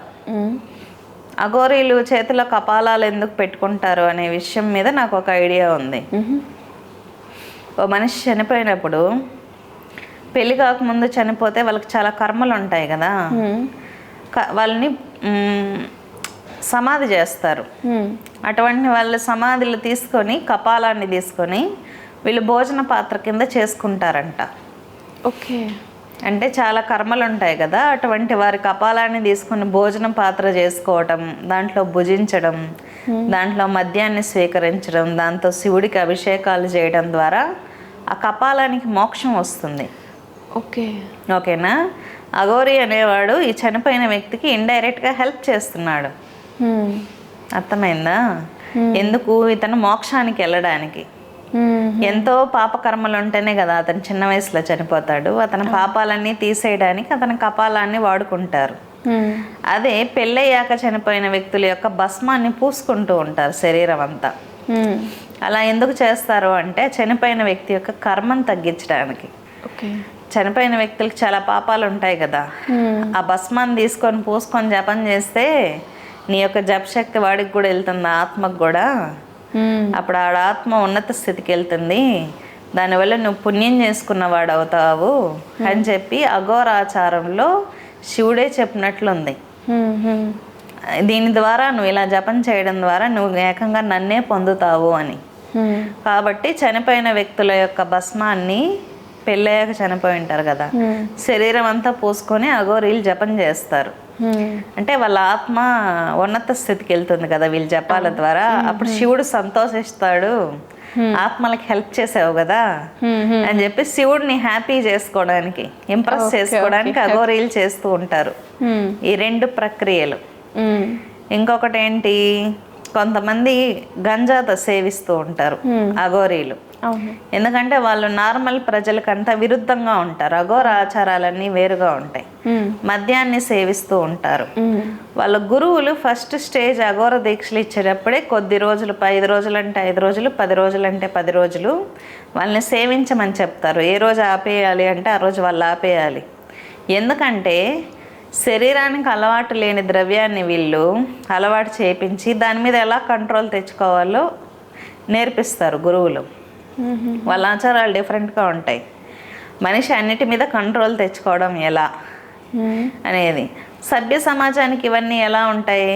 అఘోరీలు చేతిలో కపాలాలు ఎందుకు పెట్టుకుంటారు అనే విషయం మీద నాకు ఒక ఐడియా ఉంది. ఓ మనిషి చనిపోయినప్పుడు పెళ్లి కాకముందు చనిపోతే వాళ్ళకి చాలా కర్మలు ఉంటాయి కదా, వాళ్ళని సమాధి చేస్తారు. అటువంటి వాళ్ళ సమాధులు తీసుకొని కపాలాన్ని తీసుకొని వీళ్ళు భోజన పాత్ర కింద చేసుకుంటారంట. ఓకే. అంటే చాలా కర్మలు ఉంటాయి కదా, అటువంటి వారి కపాలాన్ని తీసుకొని భోజనం పాత్ర చేసుకోవటం, దాంట్లో భుజించడం, దాంట్లో మద్యాన్ని స్వీకరించడం, దాంతో శివుడికి అభిషేకాలు చేయడం ద్వారా ఆ కపాలానికి మోక్షం వస్తుంది. ఓకేనా? అఘోరి అనేవాడు ఈ చనిపోయిన వ్యక్తికి ఇండైరెక్ట్గా హెల్ప్ చేస్తున్నాడు. అర్థమైందా? ఎందుకు? ఇతను మోక్షానికి వెళ్ళడానికి. ఎంతో పాపకర్మలు ఉంటేనే కదా అతను చిన్న వయసులో చనిపోతాడు. అతని పాపాలన్నీ తీసేయడానికి అతని కపాలాన్ని వాడుకుంటారు. అదే పెళ్ళయ్యాక చనిపోయిన వ్యక్తుల యొక్క భస్మాన్ని పూసుకుంటూ ఉంటారు శరీరం అంతా. అలా ఎందుకు చేస్తారు అంటే చనిపోయిన వ్యక్తి యొక్క కర్మను తగ్గించడానికి. చనిపోయిన వ్యక్తులకు చాలా పాపాలు ఉంటాయి కదా, ఆ భస్మాన్ని తీసుకొని పూసుకొని జపం చేస్తే నీ యొక్క జపశక్తి వాడికి కూడా వెళ్తుంది, ఆత్మకు కూడా. అప్పుడు ఆడ ఆత్మ ఉన్నత స్థితికి వెళ్తుంది, దానివల్ల నువ్వు పుణ్యం చేసుకున్నవాడు అవుతావు అని చెప్పి అఘోరాచారంలో శివుడే చెప్పినట్లుంది. దీని ద్వారా నువ్వు ఇలా జపం చేయడం ద్వారా నువ్వు ఏకంగా నన్నే పొందుతావు అని. కాబట్టి చనిపోయిన వ్యక్తుల యొక్క భస్మాన్ని పెళ్ళయ్యాక చనిపోయి ఉంటారు కదా, శరీరం అంతా పూసుకొని అఘోరీలు జపం చేస్తారు. అంటే వాళ్ళ ఆత్మ ఉన్నత స్థితికి వెళ్తుంది కదా వీళ్ళు జపాల ద్వారా. అప్పుడు శివుడు సంతోషిస్తాడు, ఆత్మలకి హెల్ప్ చేసావు కదా అని చెప్పి శివుడిని హ్యాపీ చేసుకోవడానికి, ఇంప్రెస్ చేసుకోవడానికి అఘోరీలు చేస్తూ ఉంటారు. ఈ రెండు ప్రక్రియలు. ఇంకొకటి ఏంటి, కొంతమంది గంజాత సేవిస్తూ ఉంటారు అఘోరీలు. ఎందుకంటే వాళ్ళు నార్మల్ ప్రజలకంతా విరుద్ధంగా ఉంటారు, అఘోర ఆచారాలన్నీ వేరుగా ఉంటాయి. మద్యాన్ని సేవిస్తూ ఉంటారు. వాళ్ళ గురువులు ఫస్ట్ స్టేజ్ అఘోర దీక్షలు ఇచ్చేటప్పుడే కొద్ది రోజులు, 5 రోజులు అంటే 5 రోజులు, 10 రోజులు అంటే 10 రోజులు వాళ్ళని సేవించమని చెప్తారు. ఏ రోజు ఆపేయాలి అంటే ఆ రోజు వాళ్ళు ఆపేయాలి. ఎందుకంటే శరీరానికి అలవాటు లేని ద్రవ్యాన్ని వీళ్ళు అలవాటు చేయించి దాని మీద ఎలా కంట్రోల్ తెచ్చుకోవాలో నేర్పిస్తారు గురువులు. వాళ్ళ ఆచారాలు డిఫరెంట్గా ఉంటాయి. మనిషి అన్నిటి మీద కంట్రోల్ తెచ్చుకోవడం ఎలా అనేది. సభ్య సమాజానికి ఇవన్నీ ఎలా ఉంటాయి,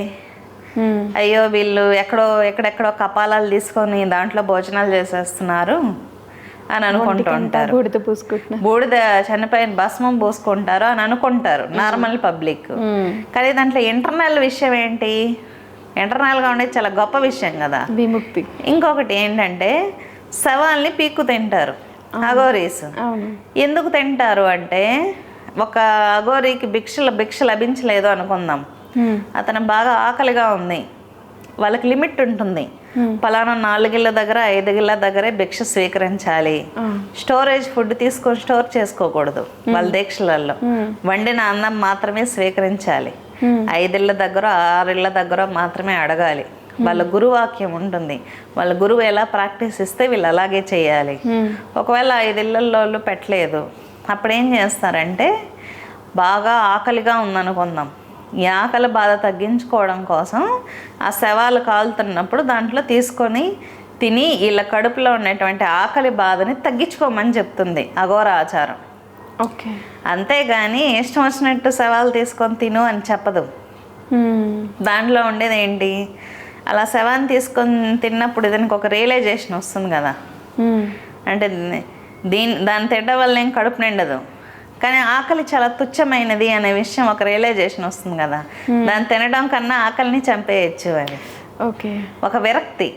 అయ్యో వీళ్ళు ఎక్కడెక్కడో కపాలాలు తీసుకొని దాంట్లో భోజనాలు చేసేస్తున్నారు అని అనుకుంటూ ఉంటారు. బూడిద చనిపోయిన భస్మం పోసుకుంటారు అని అనుకుంటారు నార్మల్ పబ్లిక్. కానీ దాంట్లో ఇంటర్నల్ విషయం ఏంటి, ఇంటర్నల్గా ఉండేది చాలా గొప్ప విషయం కదా, విముక్తి. ఇంకొకటి ఏంటంటే శవాల్ని పీక్కు తింటారు అఘోరీస్. ఎందుకు తింటారు అంటే ఒక అఘోరీకి భిక్ష లభించలేదు అనుకుందాం, అతను బాగా ఆకలిగా ఉంది, వాళ్ళకి లిమిట్ ఉంటుంది, పలానా 4 గిళ్ళ దగ్గర 5 గిళ్ళ దగ్గరే భిక్ష స్వీకరించాలి. స్టోరేజ్ ఫుడ్ తీసుకొని స్టోర్ చేసుకోకూడదు. వాళ్ళ దీక్షలలో వండిన అన్నం మాత్రమే స్వీకరించాలి. 5 ఇళ్ళ దగ్గర 6 ఇళ్ళ దగ్గర మాత్రమే అడగాలి. వాళ్ళ గురువాక్యం ఉంటుంది, వాళ్ళ గురువు ఎలా ప్రాక్టీస్ ఇస్తే వీళ్ళు అలాగే చేయాలి. ఒకవేళ 5 ఇళ్ళల్లో పెట్టలేదు, అప్పుడు ఏం చేస్తారంటే బాగా ఆకలిగా ఉందనుకుందాం, ఈ ఆకలి బాధ తగ్గించుకోవడం కోసం ఆ శవాలు కాలుతున్నప్పుడు దాంట్లో తీసుకొని తిని వీళ్ళ కడుపులో ఉన్నటువంటి ఆకలి బాధని తగ్గించుకోమని చెప్తుంది అఘోర ఆచారం. అంతేగాని ఇష్టం వచ్చినట్టు శవాలు తీసుకొని తిను అని చెప్పదు. దాంట్లో ఉండేది ఏంటి, అలా శవాన్ని తీసుకొని తిన్నప్పుడు దీనికి ఒక రియలైజేషన్ వస్తుంది కదా, అంటే దాన్ని తినడం వల్ల ఏం కడుపు నిండదు, కానీ ఆకలి చాలా తుచ్చమైనది అనే విషయం ఒక రియలైజేషన్ వస్తుంది కదా, దాన్ని తినడం కన్నా ఆకలిని చంపేయచ్చు అని. ఒక విరక్తి,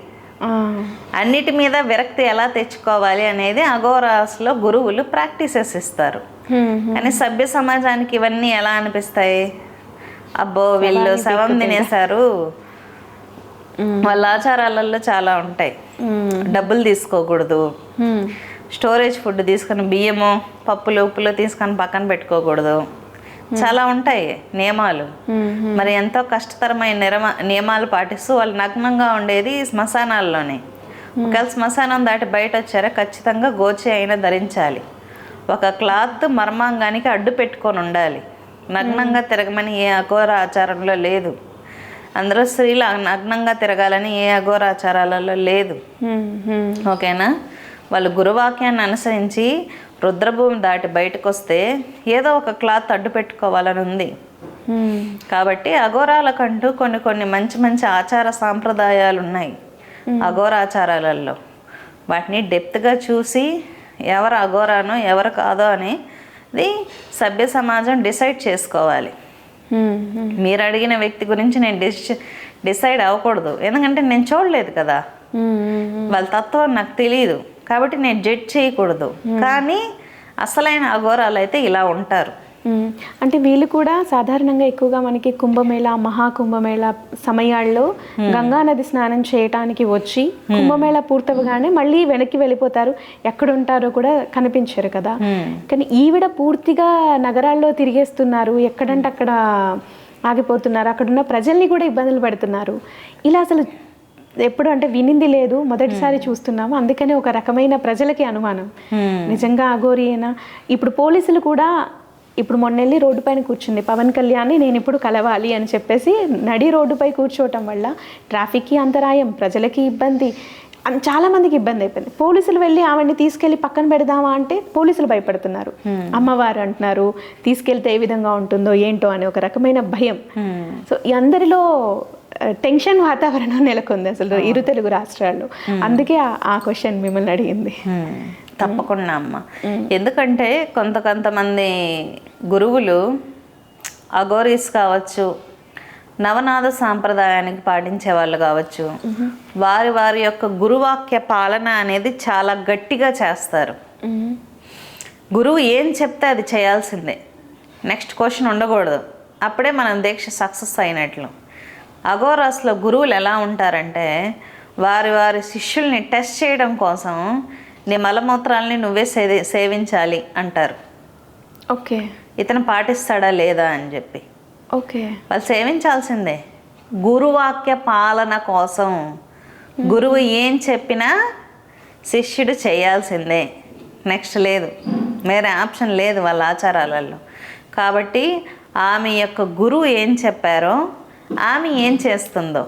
అన్నిటి మీద విరక్తి ఎలా తెచ్చుకోవాలి అనేది అఘోరాస్లో గురువులు ప్రాక్టీసెస్ ఇస్తారు. కానీ సభ్య సమాజానికి ఇవన్నీ ఎలా అనిపిస్తాయి, అబ్బో వీళ్ళు శవం తినేశారు, వాళ్ళ ఆచారాలలో చాలా ఉంటాయి. డబ్బులు తీసుకోకూడదు, స్టోరేజ్ ఫుడ్ తీసుకొని బియ్యము పప్పులు ఉప్పులు తీసుకొని పక్కన పెట్టుకోకూడదు, చాలా ఉంటాయి నియమాలు. మరి ఎంతో కష్టతరమైన నియమాలు పాటిస్తూ వాళ్ళు నగ్నంగా ఉండేది శ్మశానాల్లోనే. ఒకవేళ శ్మశానం దాటి బయట వచ్చారా ఖచ్చితంగా గోచి అయినా ధరించాలి, ఒక క్లాత్ మర్మాంగానికి అడ్డు పెట్టుకొని ఉండాలి. నగ్నంగా తిరగమని ఏ అఘోర ఆచారంలో లేదు. అందరూ స్త్రీలు నగ్నంగా తిరగాలని ఏ అఘోర ఆచారాలలో లేదు. ఓకేనా? వాళ్ళు గురువాక్యాన్ని అనుసరించి రుద్రభూమి దాటి బయటకు వస్తే ఏదో ఒక క్లాత్ అడ్డు పెట్టుకోవాలని ఉంది. కాబట్టి అఘోరాలకంటూ కొన్ని కొన్ని మంచి మంచి ఆచార సాంప్రదాయాలు ఉన్నాయి అఘోరాచారాలలో. వాటిని డెప్త్గా చూసి ఎవరు అఘోరానో ఎవరు కాదో అనేది సభ్య సమాజం డిసైడ్ చేసుకోవాలి. మీరు అడిగిన వ్యక్తి గురించి నేను డిసైడ్ అవ్వకూడదు, ఎందుకంటే నేను చూడలేదు కదా, వాళ్ళ తత్వం నాకు తెలియదు, కాబట్టి నేను జడ్జ్ చేయకూడదు. కానీ అసలైన అఘోరాలు అయితే ఇలా ఉంటారు. అంటే వీళ్ళు కూడా సాధారణంగా ఎక్కువగా మనకి కుంభమేళ, మహాకుంభమేళ సమయాల్లో గంగానది స్నానం చేయటానికి వచ్చి కుంభమేళ పూర్తవగానే మళ్ళీ వెనక్కి వెళ్ళిపోతారు, ఎక్కడుంటారో కూడా కనిపించరు కదా. కానీ ఈవిడ పూర్తిగా నగరాల్లో తిరిగేస్తున్నారు, ఎక్కడంటే అక్కడ ఆగిపోతున్నారు, అక్కడున్న ప్రజల్ని కూడా ఇబ్బందులు పెడుతున్నారు. ఇలా అసలు ఎప్పుడు అంటే వినింది లేదు, మొదటిసారి చూస్తున్నాము. అందుకని ఒక రకమైన ప్రజలకి అనుమానం, నిజంగా అఘోరియేనా. ఇప్పుడు పోలీసులు కూడా ఇప్పుడు మొన్నెళ్ళి రోడ్డు పైన కూర్చుంది పవన్ కళ్యాణ్ని నేను ఇప్పుడు కలవాలి అని చెప్పేసి నడి రోడ్డుపై కూర్చోవటం వల్ల ట్రాఫిక్కి అంతరాయం, ప్రజలకి ఇబ్బంది, చాలామందికి ఇబ్బంది అయిపోయింది. పోలీసులు వెళ్ళి ఆవిడని తీసుకెళ్ళి పక్కన పెడదామా అంటే పోలీసులు భయపడుతున్నారు. అమ్మవారు అంటున్నారు, తీసుకెళ్తే ఏ విధంగా ఉంటుందో ఏంటో అని ఒక రకమైన భయం. సో ఈ అందరిలో టెన్షన్ వాతావరణం నెలకొంది అసలు ఇరు తెలుగు రాష్ట్రాల్లో. అందుకే ఆ క్వశ్చన్ మిమ్మల్ని అడిగింది. తప్పకుండా అమ్మ, ఎందుకంటే కొంతమంది గురువులు అఘోరీస్ కావచ్చు, నవనాథ సాంప్రదాయానికి పాటించే వాళ్ళు కావచ్చు, వారి యొక్క గురువాక్య పాలన అనేది చాలా గట్టిగా చేస్తారు. గురువు ఏం చెప్తే అది చేయాల్సిందే, నెక్స్ట్ క్వశ్చన్ ఉండకూడదు, అప్పుడే మనం దీక్ష సక్సెస్ అయినట్లు. అఘోరాస్లో గురువులు ఎలా ఉంటారంటే వారి శిష్యుల్ని టెస్ట్ చేయడం కోసం నీ మలమూత్రాలని నువ్వే సేవించాలి అంటారు. ఓకే, ఇతను పాటిస్తాడా లేదా అని చెప్పి. ఓకే, వాళ్ళు సేవించాల్సిందే గురువాక్య పాలన కోసం. గురువు ఏం చెప్పినా శిష్యుడు చేయాల్సిందే, నెక్స్ట్ లేదు, వేరే ఆప్షన్ లేదు వాళ్ళ ఆచారాలలో. కాబట్టి ఆమె యొక్క గురువు ఏం చెప్పారో ఆమె ఏం చేస్తుందో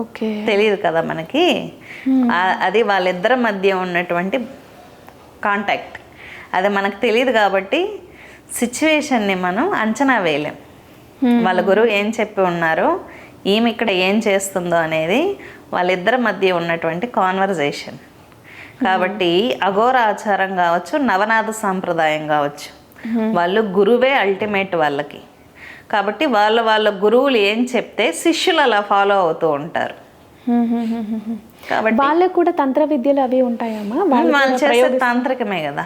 ఓకే తెలియదు కదా మనకి. అది వాళ్ళిద్దరి మధ్య ఉన్నటువంటి కాంటాక్ట్, అది మనకు తెలియదు. కాబట్టి సిచ్యువేషన్ని మనం అంచనా వేయలేం. వాళ్ళ గురువు ఏం చెప్పి ఉన్నారో, ఈమె ఇక్కడ ఏం చేస్తుందో అనేది వాళ్ళిద్దరి మధ్య ఉన్నటువంటి కాన్వర్జేషన్. కాబట్టి అఘోర ఆచారం కావచ్చు, నవనాథ సాంప్రదాయం కావచ్చు, వాళ్ళు గురువే అల్టిమేట్ వాళ్ళకి. కాబట్టి వాళ్ళ గురువులు ఏం చెప్తే శిష్యులు అలా ఫాలో అవుతూ ఉంటారు. కాబట్టి వాళ్ళకు కూడా తంత్ర విద్యలు అవి ఉంటాయమ్మా? వాళ్ళు చేసే తాంత్రికమే కదా,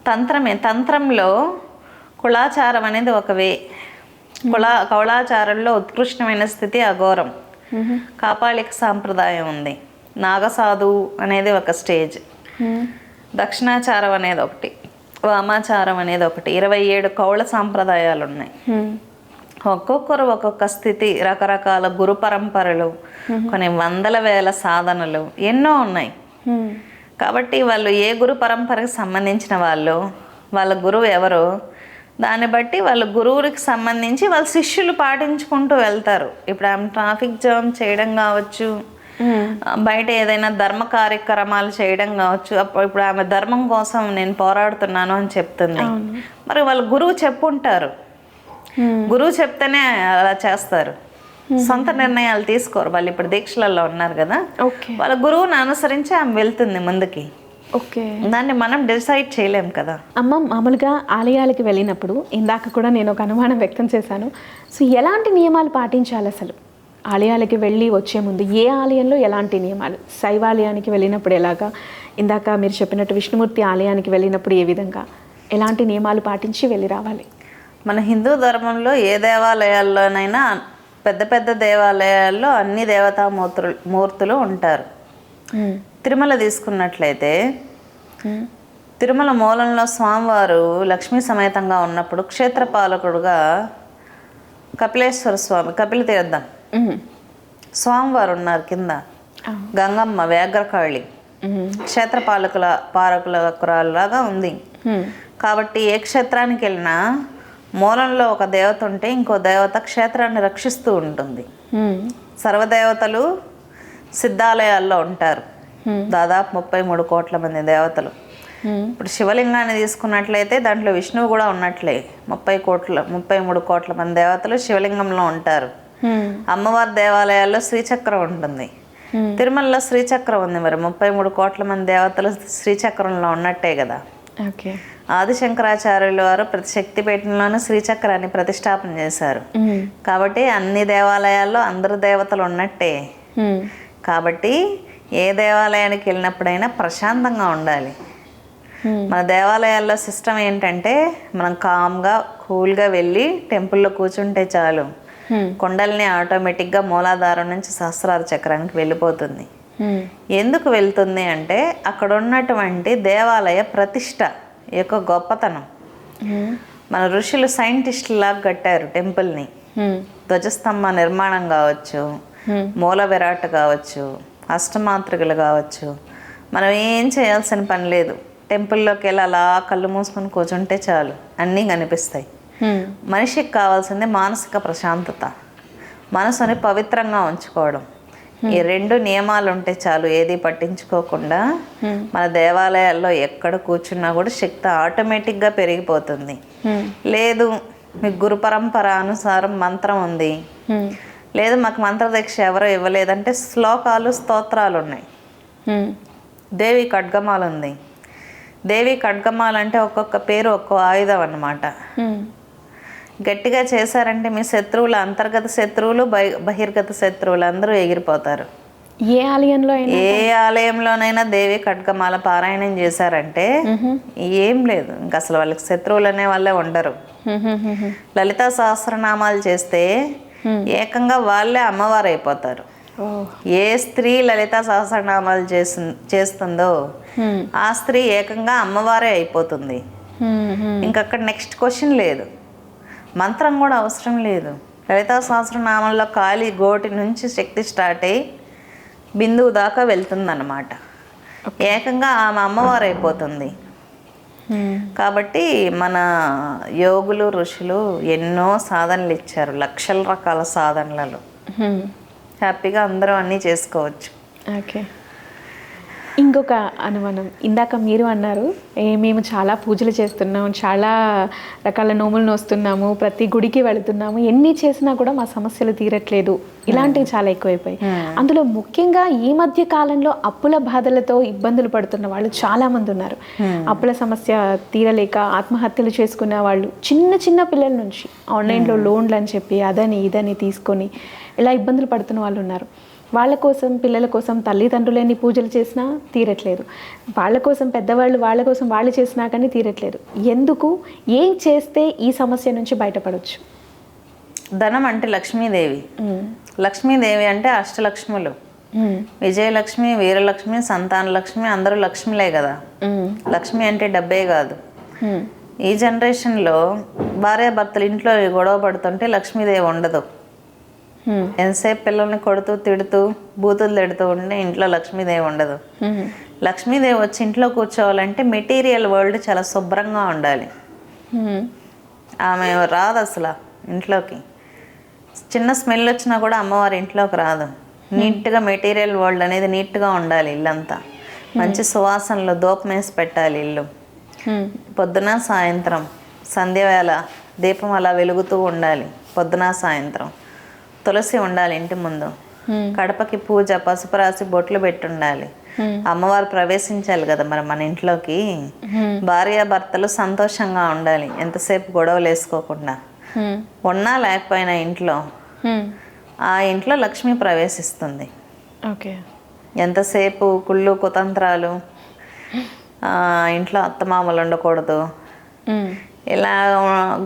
తంత్రమే. తంత్రంలో కులాచారం అనేది ఒక కౌళాచారంలో ఉత్కృష్టమైన స్థితి అఘోరం. కాపాళిక సాంప్రదాయం ఉంది, నాగసాధువు అనేది ఒక స్టేజ్, దక్షిణాచారం అనేది ఒకటి, వామాచారం అనేది ఒకటి, 27 కౌళ సాంప్రదాయాలు ఉన్నాయి. ఒక్కొక్కరు ఒక్కొక్క స్థితి, రకరకాల గురు పరంపరలు, కొన్ని వందల వేల సాధనలు ఎన్నో ఉన్నాయి. కాబట్టి వాళ్ళు ఏ గురు పరంపరకు సంబంధించిన వాళ్ళ గురువు ఎవరో దాన్ని బట్టి వాళ్ళ గురువుకి సంబంధించి వాళ్ళ శిష్యులు పాటించుకుంటూ వెళ్తారు. ఇప్పుడు ఆమె ట్రాఫిక్ జామ్ చేయడం కావచ్చు, బయట ఏదైనా ధర్మ కార్యక్రమాలు చేయడం కావచ్చు. ఇప్పుడు ఆమె ధర్మం కోసం నేను పోరాడుతున్నాను అని చెప్తుంది. మరి వాళ్ళ గురువు చెప్పుంటారు, గురువు చెప్తేనే అలా చేస్తారు, సొంత నిర్ణయాలు తీసుకోరు. వాళ్ళు ఇప్పుడు దీక్షలలో ఉన్నారు కదా, వాళ్ళ గురువుని అనుసరించి ఆమె వెళ్తుంది ముందుకి. ఓకే, దాన్ని మనం డిసైడ్ చేయలేం కదా అమ్మ. మామూలుగా ఆలయాలకు వెళ్ళినప్పుడు ఇందాక కూడా నేను ఒక అనుమానం వ్యక్తం చేశాను. సో ఎలాంటి నియమాలు పాటించాలి అసలు ఆలయాలకి వెళ్ళి వచ్చే ముందు? ఏ ఆలయంలో ఎలాంటి నియమాలు? శైవాలయానికి వెళ్ళినప్పుడు ఎలాగా, ఇందాక మీరు చెప్పినట్టు విష్ణుమూర్తి ఆలయానికి వెళ్ళినప్పుడు ఏ విధంగా, ఎలాంటి నియమాలు పాటించి వెళ్ళి రావాలి? మన హిందూ ధర్మంలో ఏ దేవాలయాల్లోనైనా, పెద్ద దేవాలయాల్లో అన్ని దేవతా మూర్తులు ఉంటారు. తిరుమల తీసుకున్నట్లయితే తిరుమల మూలంలో స్వామివారు లక్ష్మీ సమేతంగా ఉన్నప్పుడు క్షేత్రపాలకుడుగా కపిలేశ్వర స్వామి, కపిల తీర్థం స్వామివారు ఉన్నారు కింద, గంగమ్మ వ్యాఘ్రకాళి పాలకురాలాగా ఉంది. కాబట్టి ఏ క్షేత్రానికి వెళ్ళినా మూలంలో ఒక దేవత ఉంటే ఇంకో దేవత క్షేత్రాన్ని రక్షిస్తూ ఉంటుంది. సర్వదేవతలు సిద్ధాలయాల్లో ఉంటారు, దాదాపు 33 కోట్ల మంది దేవతలు. ఇప్పుడు శివలింగాన్ని తీసుకున్నట్లయితే దాంట్లో విష్ణువు కూడా ఉన్నట్లే. 33 కోట్ల మంది దేవతలు శివలింగంలో ఉంటారు. అమ్మవారి దేవాలయాల్లో శ్రీచక్రం ఉంటుంది. తిరుమలలో శ్రీచక్రం ఉంది. మరి 33 కోట్ల మంది దేవతలు శ్రీచక్రంలో ఉన్నట్టే కదా. ఓకే. ఆదిశంకరాచార్యుల వారు ప్రతి శక్తిపీఠంలోనూ శ్రీచక్రాన్ని ప్రతిష్టాపన చేశారు. కాబట్టి అన్ని దేవాలయాల్లో అందరు దేవతలు ఉన్నట్టే. కాబట్టి ఏ దేవాలయానికి వెళ్ళినప్పుడైనా ప్రశాంతంగా ఉండాలి. మన దేవాలయాల్లో సిస్టమ్ ఏంటంటే మనం కామ్గా కూల్గా వెళ్ళి టెంపుల్లో కూర్చుంటే చాలు, కొండల్ని ఆటోమేటిక్గా మూలాధారం నుంచి సహస్రార చక్రానికి వెళ్ళిపోతుంది. ఎందుకు వెళ్తుంది అంటే అక్కడ ఉన్నటువంటి దేవాలయ ప్రతిష్ట యొక్క గొప్పతనం. మన ఋషులు సైంటిస్టులాగా కట్టారు టెంపుల్ని. ధ్వజస్తంభ నిర్మాణం కావచ్చు, మూల విరాట్ కావచ్చు, అష్టమాతృకలు కావచ్చు. మనం ఏం చేయాల్సిన పని లేదు. టెంపుల్లోకి వెళ్ళి అలా కళ్ళు మూసుకొని కూర్చుంటే చాలు, అన్నీ కనిపిస్తాయి. మనిషికి కావాల్సింది మానసిక ప్రశాంతత, మనసుని పవిత్రంగా ఉంచుకోవడం. ఈ 2 నియమాలు ఉంటే చాలు, ఏది పట్టించుకోకుండా మన దేవాలయాల్లో ఎక్కడ కూర్చున్నా కూడా శక్తి ఆటోమేటిక్గా పెరిగిపోతుంది. లేదు మీకు గురు పరంపర అనుసారం మంత్రం ఉంది, లేదు మాకు మంత్రదీక్ష ఎవరో ఇవ్వలేదంటే శ్లోకాలు స్తోత్రాలు ఉన్నాయి. దేవి ఖడ్గమాల ఉంది. దేవి ఖడ్గమాల అంటే ఒక్కొక్క పేరు ఒక్కో ఆయుధం అన్నమాట. గట్టిగా చేశారంటే మీ శత్రువులు, అంతర్గత శత్రువులు, బహిర్గత శత్రువులు అందరూ ఎగిరిపోతారు. ఏ ఆలయంలోనైనా దేవి ఖడ్గమాల పారాయణం చేశారంటే ఏం లేదు, ఇంకా అసలు వాళ్ళకి శత్రువులు అనే వాళ్ళే ఉండరు. లలితా సహస్రనామాలు చేస్తే ఏకంగా వాళ్ళే అమ్మవారు అయిపోతారు. ఏ స్త్రీ లలితా సహస్రనామాలు చేస్తుందో ఆ స్త్రీ ఏకంగా అమ్మవారే అయిపోతుంది. ఇంకక్కడ నెక్స్ట్ క్వశ్చన్ లేదు, మంత్రం కూడా అవసరం లేదు. లలితా సహస్రనామంలో ఖాళీ గోటి నుంచి శక్తి స్టార్ట్ అయ్యి బిందువు దాకా వెళ్తుందన్నమాట. ఏకంగా ఆమె అమ్మవారు అయిపోతుంది. కాబట్టి మన యోగులు ఋషులు ఎన్నో సాధనలు ఇచ్చారు, లక్షల రకాల సాధనలలో. హ్యాపీగా అందరూ అన్నీ చేసుకోవచ్చు. ఓకే. ఇంకొక అనుమానం, ఇందాక మీరు అన్నారు మేము చాలా పూజలు చేస్తున్నాం, చాలా రకాల నోములు నోస్తున్నాము, ప్రతి గుడికి వెళుతున్నాము, ఎన్ని చేసినా కూడా మా సమస్యలు తీరట్లేదు, ఇలాంటివి చాలా ఎక్కువైపోయాయి. అందులో ముఖ్యంగా ఈ మధ్య కాలంలో అప్పుల బాధలతో ఇబ్బందులు పడుతున్న వాళ్ళు చాలా మంది ఉన్నారు. అప్పుల సమస్య తీరలేక ఆత్మహత్యలు చేసుకున్న వాళ్ళు, చిన్న చిన్న పిల్లల నుంచి ఆన్లైన్లో లోన్లు అని చెప్పి అదని ఇదని తీసుకొని ఇలా ఇబ్బందులు పడుతున్న వాళ్ళు ఉన్నారు. వాళ్ళ కోసం, పిల్లల కోసం తల్లిదండ్రులేని పూజలు చేసినా తీరట్లేదు, వాళ్ళ కోసం పెద్దవాళ్ళు వాళ్ళ కోసం వాళ్ళు చేసినా కానీ తీరట్లేదు. ఎందుకు, ఏం చేస్తే ఈ సమస్య నుంచి బయటపడవచ్చు? ధనం అంటే లక్ష్మీదేవి. లక్ష్మీదేవి అంటే అష్టలక్ష్ములు, విజయలక్ష్మి, వీరలక్ష్మి, సంతాన లక్ష్మి, అందరూ లక్ష్మిలే కదా. లక్ష్మి అంటే డబ్బే కాదు. ఈ జనరేషన్లో భార్యాభర్తలు ఇంట్లో గొడవ పడుతుంటే లక్ష్మీదేవి ఉండదు. ఎంతసేపు పిల్లల్ని కొడుతూ తిడుతూ బూతులు తిడుతూ ఉంటే ఇంట్లో లక్ష్మీదేవి ఉండదు. లక్ష్మీదేవి వచ్చి ఇంట్లో కూర్చోవాలంటే మెటీరియల్ వరల్డ్ చాలా శుభ్రంగా ఉండాలి. ఆమె రాదు అసలు ఇంట్లోకి. చిన్న స్మెల్ వచ్చినా కూడా అమ్మవారి ఇంట్లోకి రాదు. నీట్గా మెటీరియల్ వరల్డ్ అనేది నీట్గా ఉండాలి. ఇల్లంతా మంచి సువాసనలు దూపం వేసి పెట్టాలి ఇల్లు. పొద్దున సాయంత్రం సంధ్యవేళ దీపం అలా వెలుగుతూ ఉండాలి. పొద్దున సాయంత్రం తులసి ఉండాలి ఇంటి ముందు. కడపకి పూజ, పసుపు రాసి బొట్లు పెట్టి ఉండాలి. అమ్మవారు ప్రవేశించాలి కదా మరి మన ఇంట్లోకి. భార్యాభర్తలు సంతోషంగా ఉండాలి, ఎంతసేపు గొడవలు వేసుకోకుండా. ఉన్నా లేకపోయినా ఇంట్లో ఆ ఇంట్లో లక్ష్మి ప్రవేశిస్తుంది. ఓకే. ఎంతసేపు కుళ్ళు కుతంత్రాలు, ఇంట్లో అత్తమామలు ఉండకూడదు, ఇలా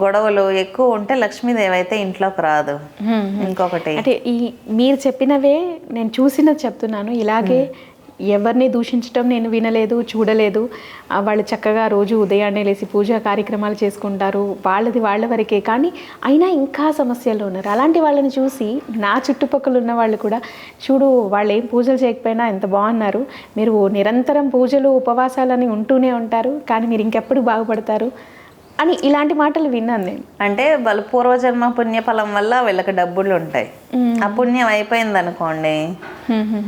గొడవలు ఎక్కువ ఉంటే లక్ష్మీదేవి అయితే ఇంట్లోకి రాదు. ఇంకొకటి అంటే ఈ మీరు చెప్పినవే నేను చూసినది చెప్తున్నాను. ఇలాగే ఎవరిని దూషించడం నేను వినలేదు, చూడలేదు. వాళ్ళు చక్కగా రోజు ఉదయాన్నే లేచి పూజా కార్యక్రమాలు చేసుకుంటారు, వాళ్ళది వాళ్ళ వరకే. కానీ అయినా ఇంకా సమస్యలు ఉన్నారు. అలాంటి వాళ్ళని చూసి నా చుట్టుపక్కల ఉన్న వాళ్ళు కూడా, చూడు వాళ్ళు ఏం పూజలు చేయకపోయినా ఎంత బాగున్నారు, మీరు నిరంతరం పూజలు ఉపవాసాలని ఉంటూనే ఉంటారు, కానీ మీరు ఇంకెప్పుడు బాగుపడతారు అని ఇలాంటి మాటలు విన్నాను నేను. అంటే వాళ్ళ పూర్వజన్మ పుణ్యఫలం వల్ల వీళ్ళకి డబ్బులు ఉంటాయి. ఆ పుణ్యం అయిపోయింది అనుకోండి,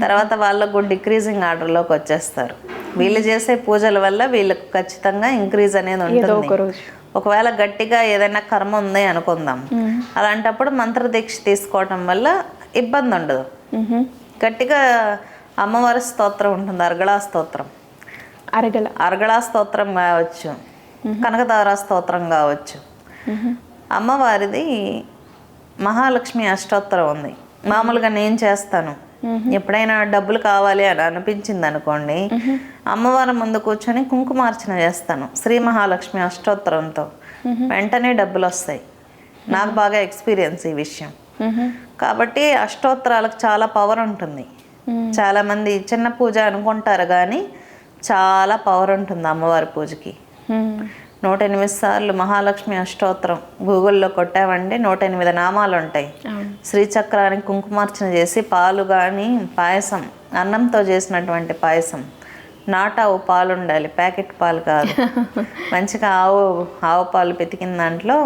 తర్వాత వాళ్ళకు డిక్రీజింగ్ ఆర్డర్లోకి వచ్చేస్తారు. వీళ్ళు చేసే పూజల వల్ల వీళ్ళకి ఖచ్చితంగా ఇంక్రీజ్ అనేది ఉంటుంది. ఒకవేళ గట్టిగా ఏదైనా కర్మ ఉంది అనుకుందాం, అలాంటప్పుడు మంత్రదీక్ష తీసుకోవటం వల్ల ఇబ్బంది ఉండదు. గట్టిగా అమ్మవారి స్తోత్రం ఉంటుంది, అర్గళా స్తోత్రం, అర్గళా స్తోత్రం కావచ్చు, కనకదార స్తోత్రం కావచ్చు. అమ్మవారిది మహాలక్ష్మి అష్టోత్తరం ఉంది. మామూలుగా నేను చేస్తాను, ఎప్పుడైనా డబ్బులు కావాలి అని అనిపించింది అనుకోండి, అమ్మవారి ముందు కూర్చొని కుంకుమార్చన చేస్తాను శ్రీ మహాలక్ష్మి అష్టోత్తరంతో. వెంటనే డబ్బులు వస్తాయి. నాకు బాగా ఎక్స్పీరియన్స్ ఈ విషయం. కాబట్టి అష్టోత్తరాలకు చాలా పవర్ ఉంటుంది. చాలామంది చిన్న పూజ అనుకుంటారు కానీ చాలా పవర్ ఉంటుంది అమ్మవారి పూజకి. 108 సార్లు మహాలక్ష్మి అష్టోత్తరం గూగుల్లో కొట్టామంటే 108 నామాలు ఉంటాయి. శ్రీచక్రానికి కుంకుమార్చన చేసి పాలు కానీ పాయసం, అన్నంతో చేసినటువంటి పాయసం, నాటావు పాలు ఉండాలి, ప్యాకెట్ పాలు కాదు, మంచిగా ఆవు పాలు పితికిన దాంట్లో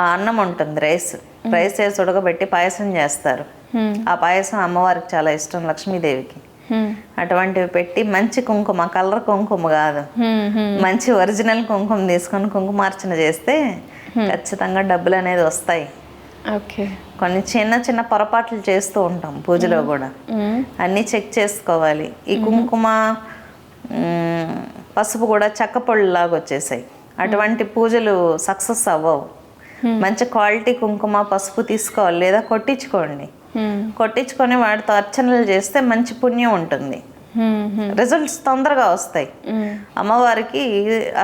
ఆ అన్నం ఉంటుంది, రైస్ వేసి ఉడకబెట్టి పాయసం చేస్తారు. ఆ పాయసం అమ్మవారికి చాలా ఇష్టం, లక్ష్మీదేవికి. అటువంటివి పెట్టి మంచి కుంకుమ, కలర్ కుంకుమ కాదు, మంచి ఒరిజినల్ కుంకుమ తీసుకొని కుంకుమార్చన చేస్తే ఖచ్చితంగా డబ్బులు అనేది వస్తాయి. కొన్ని చిన్న చిన్న పొరపాట్లు చేస్తూ ఉంటాం పూజలో కూడా, అన్నీ చెక్ చేసుకోవాలి. ఈ కుంకుమ పసుపు కూడా చెక్క పొడిలాగా వచ్చేసాయి, అటువంటి పూజలు సక్సెస్ అవ్వవు. మంచి క్వాలిటీ కుంకుమ పసుపు తీసుకోవాలి, లేదా కొట్టించుకోండి. కొట్టించుకొని వాటితో అర్చనలు చేస్తే మంచి పుణ్యం ఉంటుంది, రిజల్ట్స్ తొందరగా వస్తాయి. అమ్మవారికి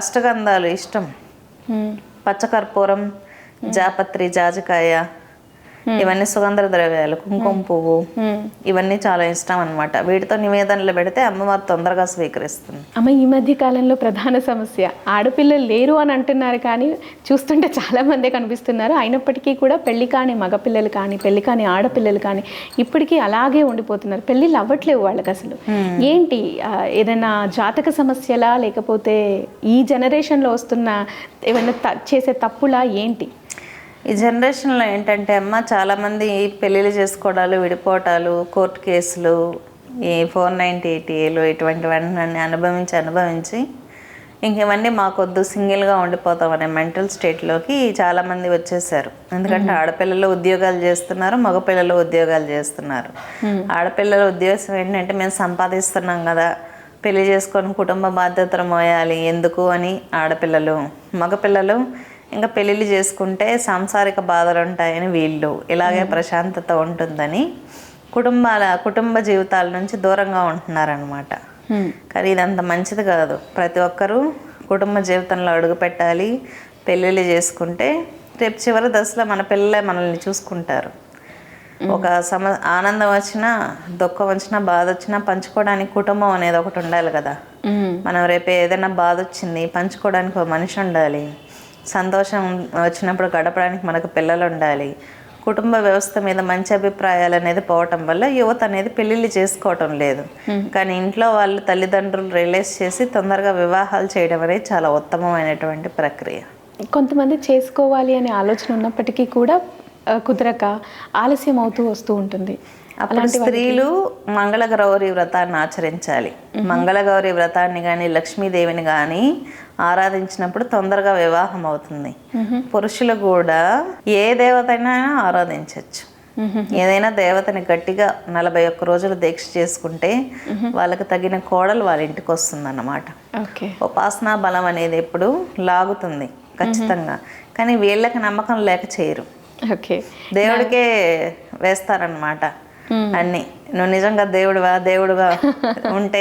అష్టగంధాలు ఇష్టం, పచ్చకర్పూరం, జాపత్రి, జాజికాయ, ఇవన్నీ సుగంధ ద్రవ్యాలు, కుంకుమ పువ్వు, ఇవన్నీ చాలా ఇష్టం అన్నమాట. వీటితో నివేదనలు పెడితే అమ్మవారు తొందరగా స్వీకరిస్తుంది. అమ్మ, ఈ మధ్య కాలంలో ప్రధాన సమస్య ఆడపిల్లలు లేరు అని అంటున్నారు, కానీ చూస్తుంటే చాలా మందే కనిపిస్తున్నారు. అయినప్పటికీ కూడా పెళ్లి కాని మగపిల్లలు కానీ పెళ్లి కాని ఆడపిల్లలు కానీ ఇప్పటికీ అలాగే ఉండిపోతున్నారు. పెళ్ళిళ్ళు అవ్వట్లేవు వాళ్ళకి అసలు. ఏంటి, ఏదైనా జాతక సమస్యలా, లేకపోతే ఈ జనరేషన్లో వస్తున్న ఏమైనా చేసే తప్పులా, ఏంటి? ఈ జనరేషన్లో ఏంటంటే అమ్మ, చాలామంది పెళ్ళిళ్ళు చేసుకోవడాలు, విడిపోవటాలు, కోర్టు కేసులు, ఈ 490 ఇటువంటివన్నీ అనుభవించి ఇంక ఇవన్నీ మాకొద్దు, సింగిల్గా ఉండిపోతాం అనే మెంటల్ స్టేట్లోకి చాలామంది వచ్చేసారు. ఎందుకంటే ఆడపిల్లలు ఉద్యోగాలు చేస్తున్నారు, మగపిల్లలు ఉద్యోగాలు చేస్తున్నారు. ఆడపిల్లల ఉద్దేశం ఏంటంటే మేము సంపాదిస్తున్నాం కదా, పెళ్లి చేసుకొని కుటుంబ బాధ్యతలు మోయాలి ఎందుకు అని ఆడపిల్లలు. మగపిల్లలు ఇంకా పెళ్ళిళ్ళు చేసుకుంటే సాంసారిక బాధలు ఉంటాయని వీళ్ళు, ఇలాగే ప్రశాంతత ఉంటుందని కుటుంబ జీవితాల నుంచి దూరంగా ఉంటున్నారనమాట. కానీ ఇదంత మంచిది కాదు. ప్రతి ఒక్కరూ కుటుంబ జీవితంలో అడుగు పెట్టాలి. పెళ్ళిళ్ళు చేసుకుంటే రేపు చివరి దశలో మన పిల్లలే మనల్ని చూసుకుంటారు. ఒక ఆనందం వచ్చినా, దుఃఖం వచ్చినా, బాధ వచ్చినా పంచుకోవడానికి కుటుంబం అనేది ఒకటి ఉండాలి కదా. మనం రేపు ఏదైనా బాధ వచ్చింది పంచుకోవడానికి ఒక మనిషి ఉండాలి. సంతోషం వచ్చినప్పుడు గడపడానికి మనకు పిల్లలు ఉండాలి. కుటుంబ వ్యవస్థ మీద మంచి అభిప్రాయాలు అనేది పోవటం వల్ల యువత అనేది పెళ్ళిళ్ళు చేసుకోవటం లేదు. కానీ ఇంట్లో వాళ్ళు తల్లిదండ్రులు రియలైజ్ చేసి తొందరగా వివాహాలు చేయడం అనేది చాలా ఉత్తమమైనటువంటి ప్రక్రియ. కొంతమంది చేసుకోవాలి అనే ఆలోచన ఉన్నప్పటికీ కూడా కుదరక ఆలస్యం అవుతూ వస్తూ ఉంటుంది. అప్పుడు స్త్రీలు మంగళగౌరి వ్రతాన్ని ఆచరించాలి. మంగళగౌరి వ్రతాన్ని కానీ లక్ష్మీదేవిని కానీ ఆరాధించినప్పుడు తొందరగా వివాహం అవుతుంది. పురుషులు కూడా ఏ దేవతైనా ఆరాధించవచ్చు. ఏదైనా దేవతని గట్టిగా 41 రోజులు దీక్ష చేసుకుంటే వాళ్ళకి తగిన కోడలు వాళ్ళ ఇంటికి వస్తుంది అన్నమాట. ఉపాసనా బలం అనేది ఎప్పుడు లాగుతుంది ఖచ్చితంగా. కానీ వీళ్ళకి నమ్మకం లేక చేయరు, దేవుడికే వేస్తారనమాట అన్నీ. నువ్వు నిజంగా దేవుడుగా ఉంటే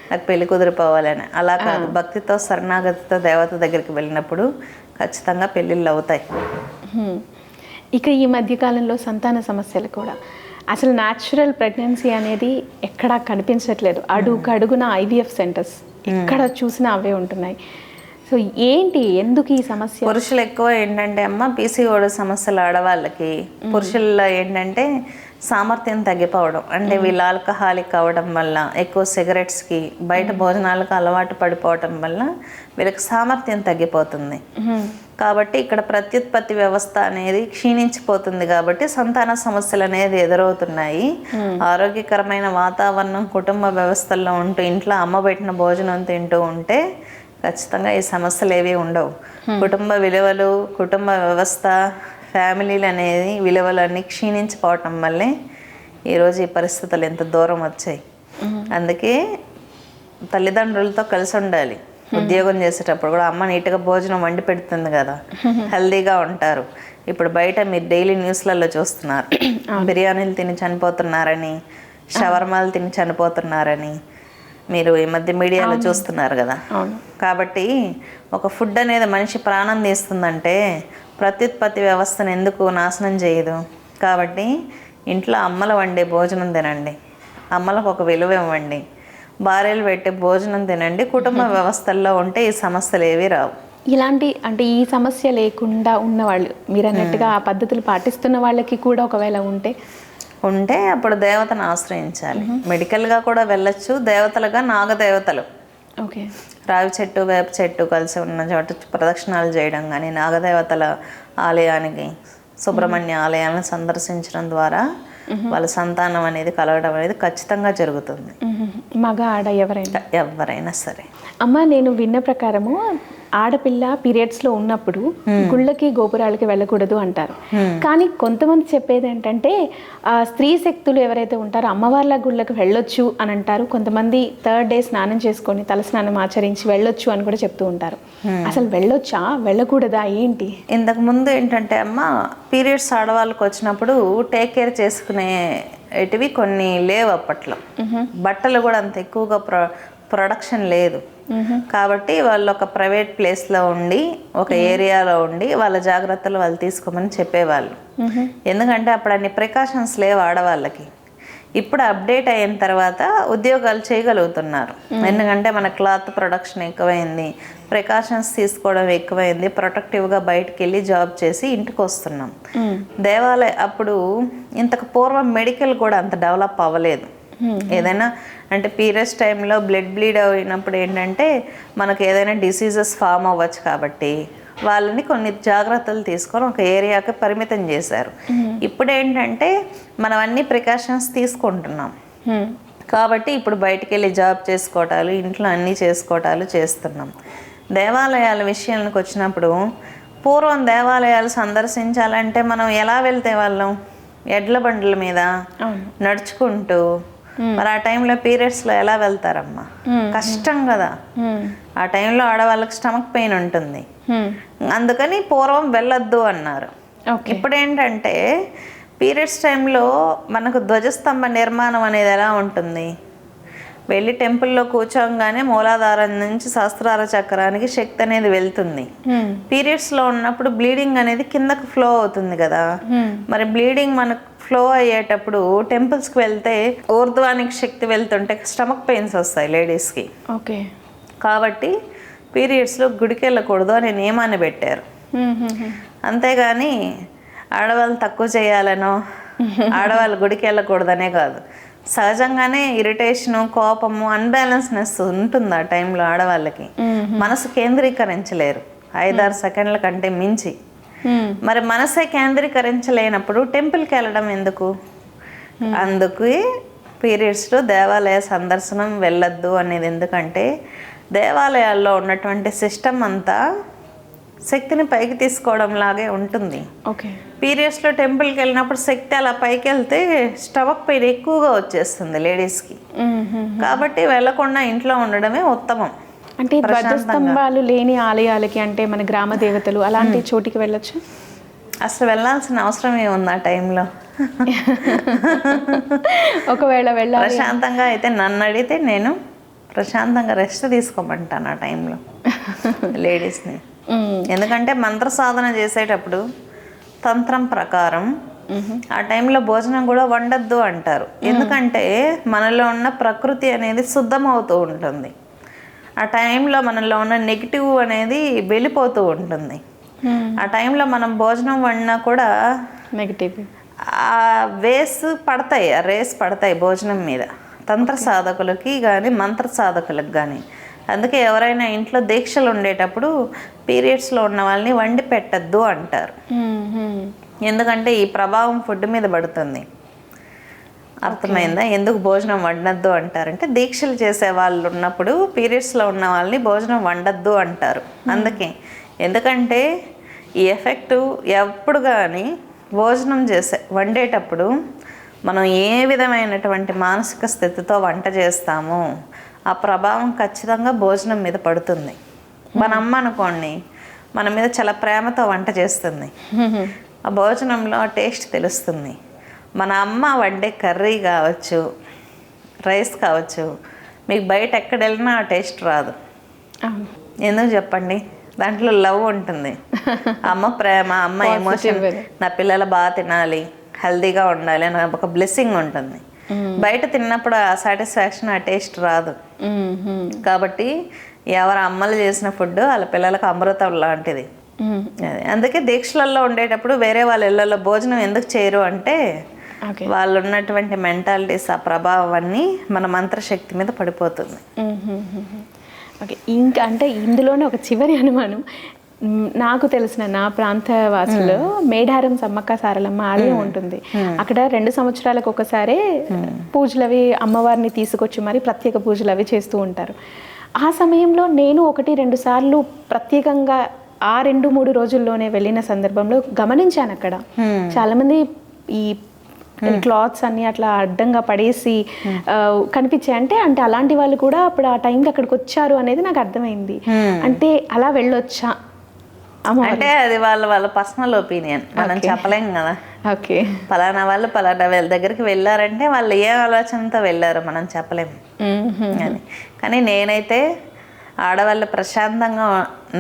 నాకు పెళ్లి కుదిరిపోవాలని. అలా కాదు, భక్తితో శరణాగతితో దేవత దగ్గరికి వెళ్ళినప్పుడు ఖచ్చితంగా పెళ్ళిళ్ళు అవుతాయి. ఇక ఈ మధ్యకాలంలో సంతాన సమస్యలు కూడా, అసలు న్యాచురల్ ప్రెగ్నెన్సీ అనేది ఎక్కడా కనిపించట్లేదు. అడుగున IVF సెంటర్స్ ఎక్కడ చూసినా అవే ఉంటున్నాయి. సో ఏంటి, ఎందుకు ఈ సమస్య? పురుషులు ఎక్కువ ఏంటంటే అమ్మ PCOD సమస్యలు ఆడవాళ్ళకి. పురుషుల్లో ఏంటంటే సామర్థ్యం తగ్గిపోవడం, అంటే వీళ్ళు ఆల్కహాలిక్ అవ్వడం వల్ల, ఎక్కువ సిగరెట్స్కి, బయట భోజనాలకు అలవాటు పడిపోవడం వల్ల వీళ్ళకి సామర్థ్యం తగ్గిపోతుంది. కాబట్టి ఇక్కడ ప్రత్యుత్పత్తి వ్యవస్థ అనేది క్షీణించిపోతుంది కాబట్టి సంతాన సమస్యలు అనేది ఎదురవుతున్నాయి. ఆరోగ్యకరమైన వాతావరణం కుటుంబ వ్యవస్థల్లో ఉంటూ ఇంట్లో అమ్మ పెట్టిన భోజనం తింటూ ఉంటే ఖచ్చితంగా ఈ సమస్యలు ఏవి ఉండవు. కుటుంబ విలువలు, కుటుంబ వ్యవస్థ, ఫ్యామిలీలు అనేది విలువలన్నీ క్షీణించిపోవటం వల్లే ఈరోజు ఈ పరిస్థితులు ఎంత దూరం వచ్చాయి. అందుకే తల్లిదండ్రులతో కలిసి ఉండాలి. ఉద్యోగం చేసేటప్పుడు కూడా అమ్మ నీట్గా భోజనం వండి పెడుతుంది కదా, హెల్దీగా ఉంటారు. ఇప్పుడు బయట మీరు డైలీ న్యూస్లలో చూస్తున్నారు, బిర్యానీలు తిని చనిపోతున్నారని, షవర్మాలు తిని చనిపోతున్నారని మీరు ఈ మధ్య మీడియాలో చూస్తున్నారు కదా. కాబట్టి ఒక ఫుడ్ అనేది మనిషి ప్రాణం తీస్తుందంటే ప్రత్యుత్పత్తి వ్యవస్థను ఎందుకు నాశనం చేయదు. కాబట్టి ఇంట్లో అమ్మలు వండే భోజనం తినండి, అమ్మలకు ఒక విలువ ఇవ్వండి, భార్యలు పెట్టే భోజనం తినండి. కుటుంబ వ్యవస్థల్లో ఉంటే ఈ సమస్యలు ఏవి రావు. ఇలాంటి అంటే ఈ సమస్య లేకుండా ఉన్నవాళ్ళు మీరు అన్నట్టుగా ఆ పద్ధతులు పాటిస్తున్న వాళ్ళకి కూడా ఒకవేళ ఉంటే అప్పుడు దేవతను ఆశ్రయించాలి. మెడికల్గా కూడా వెళ్ళొచ్చు. దేవతలుగా నాగదేవతలు, ఓకే, రావి చెట్టు వేప చెట్టు కలిసి ఉన్న చోట ప్రదక్షిణాలు చేయడం కానీ, నాగదేవతల ఆలయానికి, సుబ్రహ్మణ్య ఆలయాలను సందర్శించడం ద్వారా వాళ్ళ సంతానం అనేది కలగడం అనేది ఖచ్చితంగా జరుగుతుంది. మగ ఆడ ఎవరైనా సరే. అమ్మ, నేను విన్న ప్రకారము ఆడపిల్ల పీరియడ్స్లో ఉన్నప్పుడు గుళ్ళకి గోపురాలకి వెళ్ళకూడదు అంటారు. కానీ కొంతమంది చెప్పేది ఏంటంటే స్త్రీ శక్తులు ఎవరైతే ఉంటారో అమ్మవార్ల గుళ్ళకి వెళ్ళొచ్చు అని అంటారు. కొంతమంది 3rd డే స్నానం చేసుకొని తల స్నానం ఆచరించి వెళ్ళొచ్చు అని కూడా చెప్తూ ఉంటారు. అసలు వెళ్ళొచ్చా, వెళ్ళకూడదా, ఏంటి? ఇంతకు ముందు ఏంటంటే అమ్మ, పీరియడ్స్ ఆడవాళ్ళకి వచ్చినప్పుడు టేక్ కేర్ చేసుకునేటివి కొన్ని లేవు అప్పట్లో. బట్టలు కూడా అంత ఎక్కువగా ప్రొడక్షన్ లేదు. కాబట్టి వాళ్ళు ఒక ప్రైవేట్ ప్లేస్లో ఉండి, ఒక ఏరియాలో ఉండి వాళ్ళ జాగ్రత్తలు వాళ్ళు తీసుకోమని చెప్పేవాళ్ళు. ఎందుకంటే అప్పుడు అన్ని ప్రికాషన్స్ లేవు ఆడవాళ్ళకి. ఇప్పుడు అప్డేట్ అయిన తర్వాత ఉద్యోగాలు చేయగలుగుతున్నారు. ఎందుకంటే మన క్లాత్ ప్రొడక్షన్ ఎక్కువైంది, ప్రికాషన్స్ తీసుకోవడం ఎక్కువైంది, ప్రొటెక్టివ్గా బయటకు వెళ్ళి జాబ్ చేసి ఇంటికి వస్తున్నాం. దేవాలయ అప్పుడు ఇంతకు పూర్వం మెడికల్ కూడా అంత డెవలప్ అవ్వలేదు. ఏదైనా అంటే పీరియడ్స్ టైంలో బ్లీడ్ అయినప్పుడు ఏంటంటే మనకు ఏదైనా డిసీజెస్ ఫామ్ అవ్వచ్చు. కాబట్టి వాళ్ళని కొన్ని జాగ్రత్తలు తీసుకొని ఒక ఏరియాకి పరిమితం చేశారు. ఇప్పుడు ఏంటంటే మనం అన్ని ప్రికాషన్స్ తీసుకుంటున్నాం. కాబట్టి ఇప్పుడు బయటికి వెళ్ళి జాబ్ చేసుకోవటాలు, ఇంట్లో అన్నీ చేసుకోవటాలు చేస్తున్నాం. దేవాలయాల విషయానికి వచ్చినప్పుడు పూర్వం దేవాలయాలు సందర్శించాలంటే మనం ఎలా వెళ్తే వాళ్ళం? ఎడ్ల బండ్ల మీద నడుచుకుంటూ. మరి ఆ టైంలో పీరియడ్స్లో ఎలా వెళ్తారమ్మా? కష్టం కదా. ఆ టైంలో ఆడవాళ్ళకి స్టమక్ పెయిన్ ఉంటుంది. అందుకని పూర్వం వెళ్ళొద్దు అన్నారు. ఇప్పుడు ఏంటంటే పీరియడ్స్ టైంలో మనకు ధ్వజస్తంభ నిర్మాణం అనేది ఎలా ఉంటుంది? వెళ్ళి టెంపుల్లో కూర్చోగానే మూలాధారం నుంచి సహస్రార చక్రానికి శక్తి అనేది వెళ్తుంది. పీరియడ్స్లో ఉన్నప్పుడు బ్లీడింగ్ అనేది కిందకు ఫ్లో అవుతుంది కదా. మరి బ్లీడింగ్ మనకు ఫ్లో అయ్యేటప్పుడు టెంపుల్స్కి వెళ్తే ఊర్ధ్వానికి శక్తి వెళ్తుంటే స్టమక్ పెయిన్స్ వస్తాయి లేడీస్కి. ఓకే, కాబట్టి పీరియడ్స్లో గుడికి వెళ్ళకూడదు అనే నియమాన్ని పెట్టారు. అంతేగాని ఆడవాళ్ళు తక్కువ చేయాలనో ఆడవాళ్ళు గుడికి వెళ్ళకూడదనే కాదు. సహజంగానే ఇరిటేషను, కోపము, అన్బ్యాలెన్స్నెస్ ఉంటుంది ఆ టైంలో ఆడవాళ్ళకి. మనసు కేంద్రీకరించలేరు 5-6 సెకండ్ల కంటే మించి. మరి మనసే కేంద్రీకరించలేనప్పుడు టెంపుల్కి వెళ్ళడం ఎందుకు? అందుకు పీరియడ్స్లో దేవాలయ సందర్శనం వెళ్ళొద్దు అనేది. ఎందుకంటే దేవాలయాల్లో ఉన్నటువంటి సిస్టమ్ అంతా శక్తిని పైకి తీసుకోవడం లాగే ఉంటుంది. ఓకే, పీరియడ్స్లో టెంపుల్కి వెళ్ళినప్పుడు శక్తి అలా పైకి వెళ్తే స్టమక్ పెయిన్ ఎక్కువగా వచ్చేస్తుంది లేడీస్కి. కాబట్టి వెళ్ళకుండా ఇంట్లో ఉండడమే ఉత్తమం. అంటే ధ్వజస్తంభాలు లేని ఆలయాలకి, అంటే మన గ్రామ దేవతలు అలాంటి చోటికి వెళ్ళొచ్చు? అసలు వెళ్ళాల్సిన అవసరం ఏముంది ఆ టైంలో? ఒకవేళ వెళ్ళాలి ప్రశాంతంగా అయితే నన్ను అడిగితే నేను ప్రశాంతంగా రెస్ట్ తీసుకోమంటాను ఆ టైంలో లేడీస్ని. ఎందుకంటే మంత్ర సాధన చేసేటప్పుడు తంత్రం ప్రకారం ఆ టైంలో భోజనం కూడా వండద్దు అంటారు. ఎందుకంటే మనలో ఉన్న ప్రకృతి అనేది శుద్ధమవుతూ ఉంటుంది. ఆ టైంలో మనలో ఉన్న నెగిటివ్ అనేది వెళ్ళిపోతూ ఉంటుంది. ఆ టైంలో మనం భోజనం వండినా కూడా నెగిటివ్ ఆ రేస్ పడతాయి భోజనం మీద. తంత్ర సాధకులకి కానీ మంత్ర సాధకులకు కానీ అందుకే ఎవరైనా ఇంట్లో దీక్షలు ఉండేటప్పుడు పీరియడ్స్లో ఉన్న వాళ్ళని వండి పెట్టద్దు అంటారు. ఎందుకంటే ఈ ప్రభావం ఫుడ్ మీద పడుతుంది. అర్థమైందా? ఎందుకు భోజనం వండద్దు అంటారంటే దీక్షలు చేసే వాళ్ళు ఉన్నప్పుడు పీరియడ్స్లో ఉన్న వాళ్ళని భోజనం వండద్దు అంటారు. అందుకే ఎందుకంటే ఈ ఎఫెక్ట్ ఎప్పుడు కానీ భోజనం వండేటప్పుడు మనం ఏ విధమైనటువంటి మానసిక స్థితితో వంట చేస్తామో ఆ ప్రభావం ఖచ్చితంగా భోజనం మీద పడుతుంది. మన అమ్మ అనుకోండి, మన మీద చాలా ప్రేమతో వంట చేస్తుంది, ఆ భోజనంలో టేస్ట్ తెలుస్తుంది. మన అమ్మ వండే కర్రీ కావచ్చు, రైస్ కావచ్చు, మీకు బయట ఎక్కడ వెళ్ళినా ఆ టేస్ట్ రాదు. ఎందుకు చెప్పండి? దాంట్లో లవ్ ఉంటుంది, అమ్మ ప్రేమ, అమ్మ ఎమోషన్, నా పిల్లలు బాగా తినాలి, హెల్తీగా ఉండాలి అని ఒక బ్లెస్సింగ్ ఉంటుంది. బయట తిన్నప్పుడు ఆ సాటిస్ఫాక్షన్, ఆ టేస్ట్ రాదు. కాబట్టి ఎవరు అమ్మలు చేసిన ఫుడ్ వాళ్ళ పిల్లలకు అమృతం లాంటిది. అందుకే దీక్షలలో ఉండేటప్పుడు వేరే వాళ్ళ ఇళ్ళల్లో భోజనం ఎందుకు చేయరు అంటే వాళ్ళు ఉన్నటువంటి మెంటాలిటీస్, ఆ ప్రభావం అన్నీ మన మంత్రశక్తి మీద పడిపోతుంది. ఓకే, ఇంకా అంటే ఇందులోనే ఒక చివరి అనుమానం. నాకు తెలిసిన నా ప్రాంత వాసులో మేడారం సమ్మక్క సారలమ్మ ఆలయం ఉంటుంది. అక్కడ 2 సంవత్సరాలకు ఒకసారి పూజలు అవి అమ్మవారిని తీసుకొచ్చి మరి ప్రత్యేక పూజలు అవి చేస్తూ ఉంటారు. ఆ సమయంలో నేను 1-2 సార్లు ప్రత్యేకంగా ఆ 2-3 రోజుల్లోనే వెళ్ళిన సందర్భంలో గమనించాను. అక్కడ చాలామంది ఈ క్లాత్స్ అన్ని అట్లా అడ్డంగా పడేసి కనిపించాయి. అంటే అలాంటి వాళ్ళు కూడా అప్పుడు ఆ టైంకి అక్కడికి వచ్చారు అనేది నాకు అర్థమైంది. అంటే అలా వెళ్ళొచ్చా? అంటే అది వాళ్ళ పర్సనల్ ఒపీనియన్, మనం చెప్పలేం కదా. ఓకే, పలానా వాళ్ళు పలానా వాళ్ళ దగ్గరికి వెళ్ళారంటే వాళ్ళు ఏ ఆలోచనతో వెళ్ళారో మనం చెప్పలేము అని. కానీ నేనైతే ఆడవాళ్ళు ప్రశాంతంగా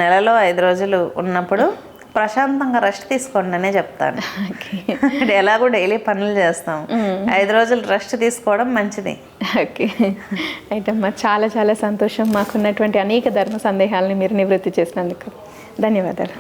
నెలలో 5 రోజులు ఉన్నప్పుడు ప్రశాంతంగా రెస్ట్ తీసుకోండి అనే చెప్తాను. ఎలాగో డైలీ పనులు చేస్తాం, 5 రోజులు రెస్ట్ తీసుకోవడం మంచిది. ఓకే, అయితే అమ్మా చాలా చాలా సంతోషం. మాకున్నటువంటి అనేక ధర్మ సందేహాలని మీరు నివృత్తి చేసినందుకు ధన్యవాదాలు.